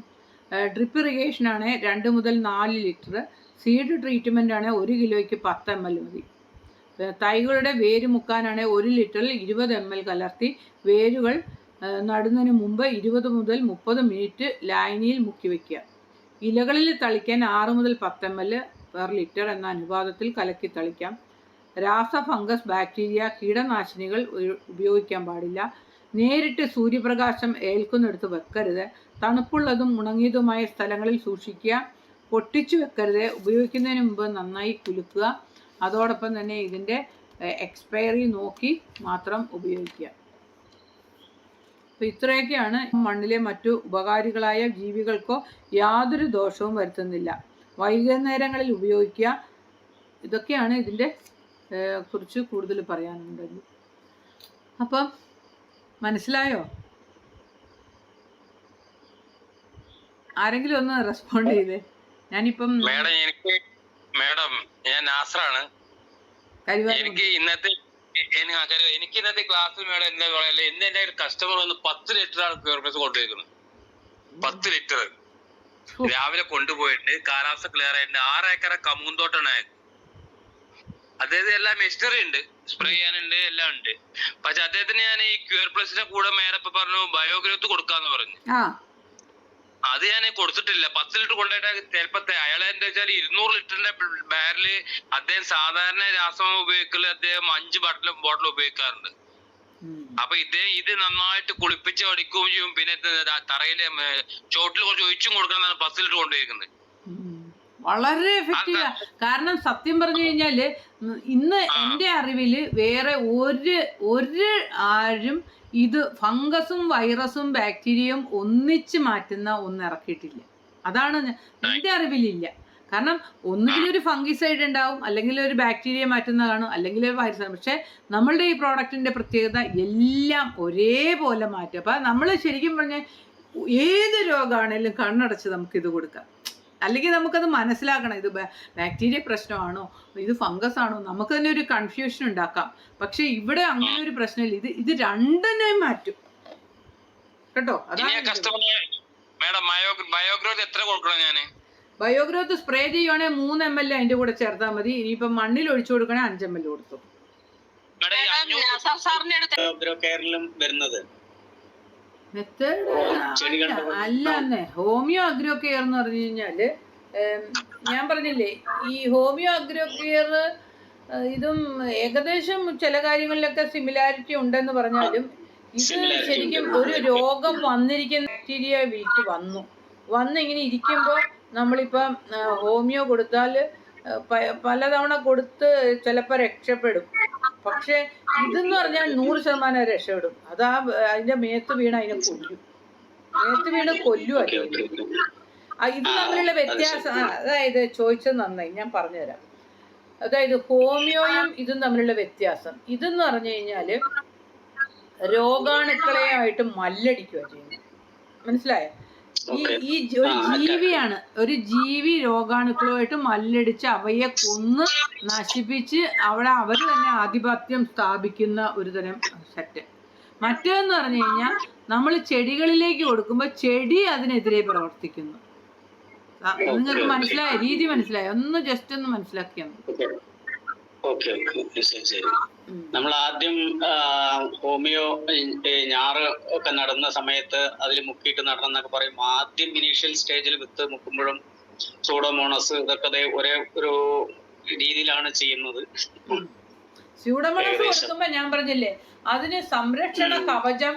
ഡ്രിപ്പ് ഇറിഗേഷനാണ് 2 മുതൽ 4 ലിറ്റർ. സീഡ് ട്രീറ്റ്മെൻ്റ് ആണ് 1 കിലോയ്ക്ക് 10 ml മതി. തൈകളുടെ വേര് മുക്കാനാണ് 1 ലിറ്ററിൽ 20 ml കലർത്തി വേരുകൾ നടുന്നതിന് മുമ്പ് 20 മുതൽ 30 മിനിറ്റ് ലായനിയിൽ മുക്കി വയ്ക്കുക. ഇലകളിൽ തളിക്കാൻ 6 മുതൽ 10 ml പെർ ലിറ്റർ എന്ന അനുപാതത്തിൽ കലക്കി തളിക്കാം. രാസ ഫംഗസ്, ബാക്ടീരിയ, കീടനാശിനികൾ ഉപയോഗിക്കാൻ പാടില്ല. നേരിട്ട് സൂര്യപ്രകാശം ഏൽക്കുന്നിടത്ത് വെക്കരുത്. തണുപ്പുള്ളതും ഉണങ്ങിയതുമായ സ്ഥലങ്ങളിൽ സൂക്ഷിക്കുക. പൊട്ടിച്ചു വെക്കരുത്. ഉപയോഗിക്കുന്നതിന് മുമ്പ് നന്നായി കുലുക്കുക. അതോടൊപ്പം തന്നെ ഇതിൻ്റെ എക്സ്പയറി നോക്കി മാത്രം ഉപയോഗിക്കുക. അപ്പോൾ ഇത്രയൊക്കെയാണ്. മണ്ണിലെ മറ്റു ഉപകാരികളായ ജീവികൾക്കോ യാതൊരു ദോഷവും വരുത്തുന്നില്ല. വൈകുന്നേരങ്ങളിൽ ഉപയോഗിക്കുക. ഇതൊക്കെയാണ് ഇതിൻ്റെ കുറിച്ച് കൂടുതൽ പറയാനുള്ളത്. അപ്പം മനസ്സിലായോ? ആരെങ്കിലും ഒന്ന് റെസ്പോണ്ട് ചെയ്തേ. ഞാനിപ്പം മേഡം ഞാൻ നാസറാണ്. എനിക്ക് ഇന്നത്തെ ക്ലാസ്സിൽ മേഡം എന്താ പറയല്ലേ, ഇന്ന് എന്റെ ഒരു കസ്റ്റമർ വന്ന് 10 ലിറ്ററാണ് പ്യൂർപ്ലസ് കൊണ്ടുപോയിരിക്കുന്നത്. 10 ലിറ്റർ രാവിലെ കൊണ്ടുപോയിട്ട് കാലാവസ്ഥ ക്ലിയർ ആയിട്ട് 6 ഏക്കർ കമുന്തോട്ടാണ്. അദ്ദേഹത്തിന് എല്ലാ മെഷീനറി ഉണ്ട്, സ്പ്രേ ചെയ്യാനുണ്ട്, എല്ലാം ഉണ്ട്. പക്ഷെ അദ്ദേഹത്തിന് ഞാൻ ഈ ക്യൂർ പ്ലസിന്റെ കൂടെ മേഡം പറഞ്ഞു ബയോഗ്രോത്ത് കൊടുക്കാന്ന് പറഞ്ഞു. അത് ഞാൻ കൊടുത്തിട്ടില്ല. 10 ലിറ്റർ കൊണ്ടുപോയിട്ട് ചിലപ്പത്തെ അയാളെ എന്താ വെച്ചാൽ 200 ലിറ്ററിന്റെ ബാരല് അദ്ദേഹം സാധാരണ രാസവളം ഉപയോഗിക്കല് അദ്ദേഹം 5 ബോട്ടിൽ ഉപയോഗിക്കാറുണ്ട്. അപ്പൊ ഇത് നന്നായിട്ട് കുളിപ്പിച്ച് അടിക്കുകയും ചെയ്യും. പിന്നെ തറയിലെ ചോട്ടിൽ കുറച്ച് ഒഴിച്ചും കൊടുക്കണം. 10 ലിറ്റർ കൊണ്ടുപോയിരിക്കുന്നത് വളരെ എഫക്റ്റീവാ. കാരണം സത്യം പറഞ്ഞു കഴിഞ്ഞാല് ഇന്ന് എൻ്റെ അറിവില് വേറെ ഒരു ആരും ഇത് ഫംഗസും വൈറസും ബാക്ടീരിയയും ഒന്നിച്ച് മാറ്റുന്ന ഒന്ന് ഇറക്കിയിട്ടില്ല. അതാണ് എൻ്റെ അറിവിലില്ല. കാരണം ഒന്നുകിൽ ഒരു ഫംഗിസൈഡ് ഉണ്ടാവും, അല്ലെങ്കിൽ ഒരു ബാക്ടീരിയ മാറ്റുന്ന കാണും, അല്ലെങ്കിൽ ഒരു വൈറസ്. പക്ഷെ നമ്മളുടെ ഈ പ്രോഡക്റ്റിന്റെ പ്രത്യേകത എല്ലാം ഒരേപോലെ മാറ്റും. അപ്പം നമ്മൾ ശരിക്കും പറഞ്ഞാൽ ഏത് രോഗമാണേലും കണ്ണടച്ച് നമുക്കിത് കൊടുക്കാം. അല്ലെങ്കിൽ നമുക്കത് മനസ്സിലാക്കണം, ഇത് ബാക്ടീരിയ പ്രശ്നമാണോ ഇത് ഫംഗസ് ആണോ, നമുക്ക് തന്നെ ഒരു കൺഫ്യൂഷൻ ഉണ്ടാക്കാം. പക്ഷെ ഇവിടെ അങ്ങനെ ഒരു പ്രശ്നമില്ല. ഇത് രണ്ടിനെയും മാറ്റും കേട്ടോ. ബയോഗ്രോത്ത് സ്പ്രേ ചെയ്യുവാണെങ്കിൽ 3 ml അതിന്റെ കൂടെ ചേർത്താൽ മതി. ഇനിയിപ്പം മണ്ണിൽ ഒഴിച്ചു കൊടുക്കണേ 5 ml കൊടുത്തു. മെത്തേഡ് അല്ലാന്നേ. ഹോമിയോ അഗ്രോ കെയർ എന്ന് പറഞ്ഞു കഴിഞ്ഞാല് ഞാൻ പറഞ്ഞില്ലേ, ഈ ഹോമിയോ അഗ്രോ കെയർ ഇതും ഏകദേശം ചില കാര്യങ്ങളിലൊക്കെ സിമിലാരിറ്റി ഉണ്ടെന്ന് പറഞ്ഞാലും ഇത് ശരിക്കും ഒരു രോഗം വന്നിരിക്കുന്ന ബാക്ടീരിയ വീട്ടിൽ വന്നിങ്ങനെ ഇരിക്കുമ്പോൾ നമ്മളിപ്പം ഹോമിയോ കൊടുത്താൽ പലതവണ കൊടുത്ത് ചിലപ്പോൾ രക്ഷപ്പെടും. പക്ഷെ ഇതെന്ന് പറഞ്ഞാൽ 100% രക്ഷപ്പെടും. അതിന്റെ മേത്ത് വീണ് അതിനെ കൊല്ലും. ഇത് തമ്മിലുള്ള വ്യത്യാസം, അതായത് ചോദിച്ചത് നന്നായി, ഞാൻ പറഞ്ഞുതരാം. അതായത് ഹോമിയോയും ഇതും തമ്മിലുള്ള വ്യത്യാസം, ഇതെന്ന് പറഞ്ഞു കഴിഞ്ഞാല് രോഗാണുക്കളെ ആയിട്ട് മല്ലടിക്കുക ചെയ്യുന്നത്. മനസ്സിലായോ? ഈ ഒരു ജീവിയാണ്, ഒരു ജീവി രോഗാണുക്കളുമായിട്ട് മല്ലടിച്ച് അവയെ കൊന്ന് നശിപ്പിച്ച് അവിടെ അവർ തന്നെ ആധിപത്യം സ്ഥാപിക്കുന്ന ഒരു തരം സെറ്റ്. മറ്റേതെന്ന് പറഞ്ഞു കഴിഞ്ഞാൽ നമ്മൾ ചെടികളിലേക്ക് കൊടുക്കുമ്പോൾ ചെടി അതിനെതിരെ പ്രവർത്തിക്കുന്നു. നിങ്ങൾക്ക് മനസ്സിലായ രീതി മനസ്സിലായോ? ഒന്ന് ജസ്റ്റ് ഒന്ന് മനസ്സിലാക്കിയാൽ മതി. നമ്മൾ ആദ്യം ഹോമിയോ ഞാറ് ഒക്കെ നടുന്ന സമയത്ത് അതിൽ മുക്കിയിട്ട് നടണം എന്നൊക്കെ പറയും. ആദ്യം ഇനീഷ്യൽ സ്റ്റേജിൽ വിത്ത് മുക്കുമ്പോഴും സൂഡോമോണസ് ഇതൊക്കെ ഒരേ ഒരു രീതിയിലാണ് ചെയ്യുന്നത്. സ്യൂഡോമോണസ് കൊടുക്കുമ്പോ ഞാൻ പറഞ്ഞില്ലേ, അതിന് സംരക്ഷണ കവചം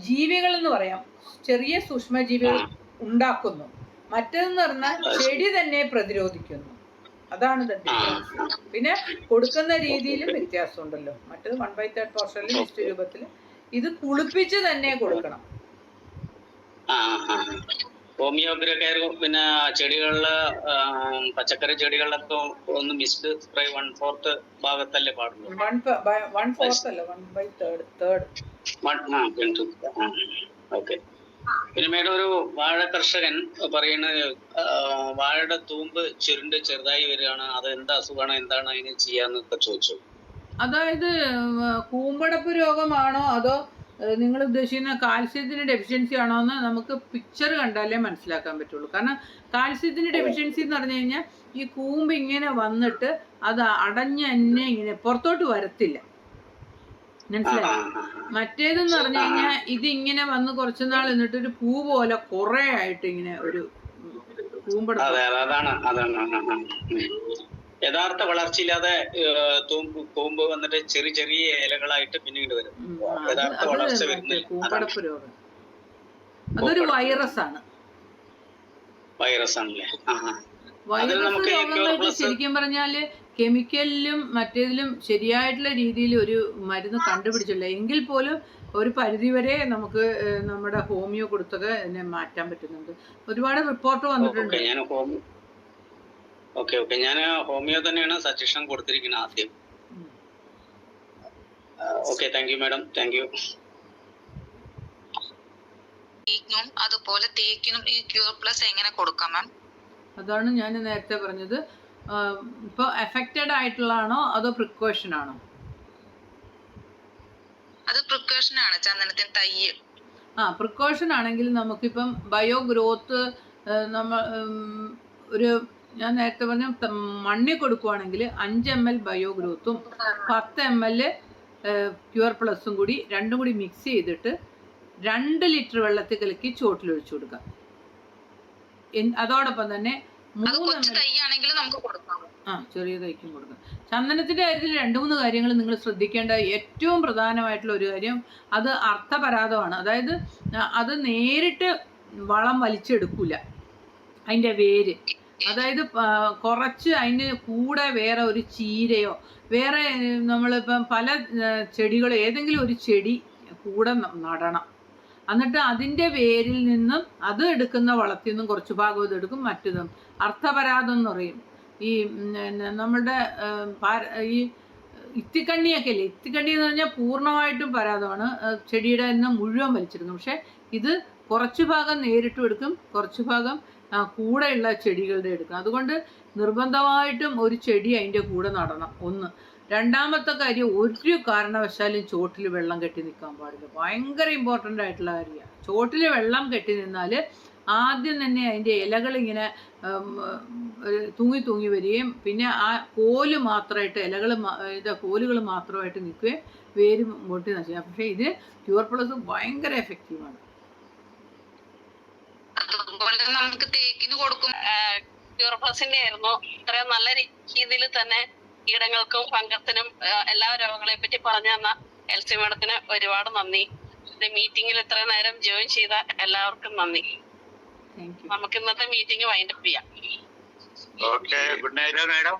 ജീവികൾ എന്ന് പറയാം, ചെറിയ സൂക്ഷ്മജീവികൾ ഉണ്ടാക്കുന്നു. മറ്റേതെന്ന് പറഞ്ഞാൽ ചെടി തന്നെ പ്രതിരോധിക്കുന്നു. അതാണ് ഡിഫറൻസ്. പിന്നെ കൊടുക്കുന്ന രീതിയിലും വ്യത്യാസമുണ്ടല്ലോ. മറ്റേത് 1/3 പോർഷനിൽ മിസ്റ്റ് രൂപത്തിൽ, ഇത് കുളിപ്പിച്ച് തന്നെ കൊടുക്കണം. ഹോമിയോഗ്രക്കാർ പിന്നെ ചെടികളില് പച്ചക്കറി ചെടികളിലൊക്കെ ഒന്ന് മിസ്റ്റ് സ്പ്രേ 1/4 ഭാഗത്തല്ലേ പാടുള്ളൂ. 1/4 അല്ല, 1/3. ഓക്കെ. പിന്നെ മേഡം, ഒരു വാഴ കർഷകൻ പറയുന്നത് വാഴയുടെ തൂമ്പ് ചുരുണ്ട് ചെറുതായി വരികയാണ്, അത് എന്താ അസുഖമാണ്, എന്താണ് അതിന് ചെയ്യാന്നൊക്കെ ചോദിച്ചു. അതായത് കൂമ്പടപ്പ് രോഗമാണോ അതോ നിങ്ങൾ ഉദ്ദേശിക്കുന്ന കാൽസ്യത്തിന്റെ ഡെഫിഷ്യൻസി ആണോ എന്ന് നമുക്ക് പിക്ചർ കണ്ടാലേ മനസ്സിലാക്കാൻ പറ്റുള്ളൂ. കാരണം കാൽസ്യത്തിന്റെ ഡെഫിഷ്യൻസി എന്ന് പറഞ്ഞു കഴിഞ്ഞാൽ ഈ കൂമ്പ് ഇങ്ങനെ വന്നിട്ട് അത് അടഞ്ഞ് തന്നെ ഇങ്ങനെ പുറത്തോട്ട് വരത്തില്ല. മനസ്സിലായി? മറ്റേതെന്ന് പറഞ്ഞു കഴിഞ്ഞാൽ ഇതിങ്ങനെ വന്ന് കുറച്ചു നാൾ എന്നിട്ട് ഒരു പൂ പോലെ കുറെ ആയിട്ട് ഇങ്ങനെ ഒരു കൂമ്പടപ്പ്. യഥാർത്ഥ വളർച്ചയില്ലാതെ കൂമ്പ് വന്നിട്ട് ചെറിയ ചെറിയ ഇലകളായിട്ട് പിന്നീട് വരും. യഥാർത്ഥ വളർച്ച വരുന്നില്ല. കൂമ്പടപ്പ് രോഗം അതൊരു വൈറസ് ആണ്. വൈറസ് ആണല്ലേ? വൈറസ് രോഗങ്ങൾക്ക് ശരിക്കും പറഞ്ഞാല് കെമിക്കലിലും മറ്റേതിലും ശരിയായിട്ടുള്ള രീതിയിൽ ഒരു മരുന്ന് കണ്ടുപിടിച്ചില്ല. എങ്കിൽ പോലും ഒരു പരിധിവരെ നമുക്ക് നമ്മുടെ ഹോമിയോ കൊടുത്തൊക്കെ ഇതിനെ മാറ്റാൻ പറ്റുന്നുണ്ട്. ഒരുപാട് റിപ്പോർട്ട് വന്നിട്ടുണ്ട്. ഞാൻ ഹോമിയോ തന്നെയാണ് സജഷൻ കൊടുത്തിരിക്കുന്നത് ആദ്യം. Okay, thank you madam, thank you. അതുപോലെ തേക്കിനും ഈ ക്യൂർ പ്ലസ് എങ്ങനെ കൊടുക്കാം മാം? അതാണ് ഞാൻ നേരത്തെ പറഞ്ഞത്. ഇപ്പോൾ എഫക്റ്റഡ് ആയിട്ടുള്ളതാണോ അതോ പ്രിക്കോഷൻ ആണോ? അത് പ്രിക്കോഷൻ ആണ്. ചന്ദനത്തിന് തൈ പ്രിക്കോഷൻ ആണെങ്കിൽ നമുക്കിപ്പം ബയോ ഗ്രോത്ത് നമ്മൾ ഒരു ഞാൻ നേരത്തെ പറഞ്ഞ മണ്ണിൽ കൊടുക്കുവാണെങ്കിൽ 5 ml ബയോ ഗ്രോത്തും 10 ml ക്യൂർ പ്ലസും കൂടി രണ്ടും കൂടി മിക്സ് ചെയ്തിട്ട് 2 ലിറ്റർ വെള്ളത്തിൽ കലക്കി ചോട്ടിലൊഴിച്ചു കൊടുക്കാം. അതോടൊപ്പം തന്നെ 3 ചെറിയ തൈക്കും കൊടുക്കാം. ചന്ദനത്തിന്റെ കാര്യത്തിൽ 2-3 കാര്യങ്ങൾ നിങ്ങൾ ശ്രദ്ധിക്കേണ്ട ഏറ്റവും പ്രധാനമായിട്ടുള്ള ഒരു കാര്യം, അത് അർത്ഥപരാതമാണ്. അതായത് അത് നേരിട്ട് വളം വലിച്ചെടുക്കൂല, അതിൻ്റെ വേര്. അതായത് കുറച്ച് അതിന് കൂടെ വേറെ ഒരു ചീരയോ വേറെ നമ്മളിപ്പം പല ചെടികൾ ഏതെങ്കിലും ഒരു ചെടി കൂടെ നടണം. എന്നിട്ട് അതിൻ്റെ വേരിൽ നിന്നും അത് എടുക്കുന്ന വളത്തിൽ നിന്നും കുറച്ച് ഭാഗം ഇത് എടുക്കും. മറ്റതും അർത്ഥപരാതം എന്ന് പറയും. ഈ നമ്മളുടെ ഈ ഇത്തിക്കണ്ണിയൊക്കെ ഇല്ലേ, ഇത്തിക്കണ്ണി എന്ന് പറഞ്ഞാൽ പൂർണ്ണമായിട്ടും പരാതമാണ്, ചെടിയുടെ നിന്ന് മുഴുവൻ വലിച്ചെടുക്കും. പക്ഷെ ഇത് കുറച്ച് ഭാഗം നേരിട്ടും എടുക്കും, കുറച്ച് ഭാഗം കൂടെയുള്ള ചെടികളുടെ എടുക്കും. അതുകൊണ്ട് നിർബന്ധമായിട്ടും ഒരു ചെടി അതിൻ്റെ കൂടെ നടണം. ഒന്ന്. രണ്ടാമത്തെ കാര്യം, ഒരു കാരണവശാലും ചോട്ടിൽ വെള്ളം കെട്ടി നിൽക്കാൻ പാടില്ല. ഭയങ്കര ഇമ്പോർട്ടൻ്റ് ആയിട്ടുള്ള കാര്യമാണ്. ചോട്ടിൽ വെള്ളം കെട്ടി നിന്നാൽ ആദ്യം തന്നെ അതിൻ്റെ ഇലകളിങ്ങനെ തൂങ്ങി തൂങ്ങി വരികയും പിന്നെ ആ കോല് മാത്രമായിട്ട് കോലുകൾ മാത്രമായിട്ട് നിൽക്കുകയും വേര് പൊട്ടി നശിക്കാം. പക്ഷേ ഇത് ക്യൂർ പ്ലസ് ഭയങ്കര എഫക്റ്റീവാണ്. അതുപോലെ നമുക്ക് തേക്കിന് കൊടുക്കും. ക്യൂർ പ്ലസിന്റെ ആയിരുന്നു ഇത്രയും നല്ല രീതിയിൽ തന്നെ കീടങ്ങൾക്കും ഫംഗസിനും എല്ലാ രോഗങ്ങളെ പറ്റി പറഞ്ഞു തന്ന എൽസി മാഡത്തിന് ഒരുപാട് നന്ദി. മീറ്റിംഗിൽ ഇത്രയും നേരം ജോയിൻ ചെയ്ത എല്ലാവർക്കും നന്ദി. നമുക്ക് ഇന്നത്തെ മീറ്റിംഗ് വൈൻഡപ്പ് ചെയ്യാം. Okay, good night madam.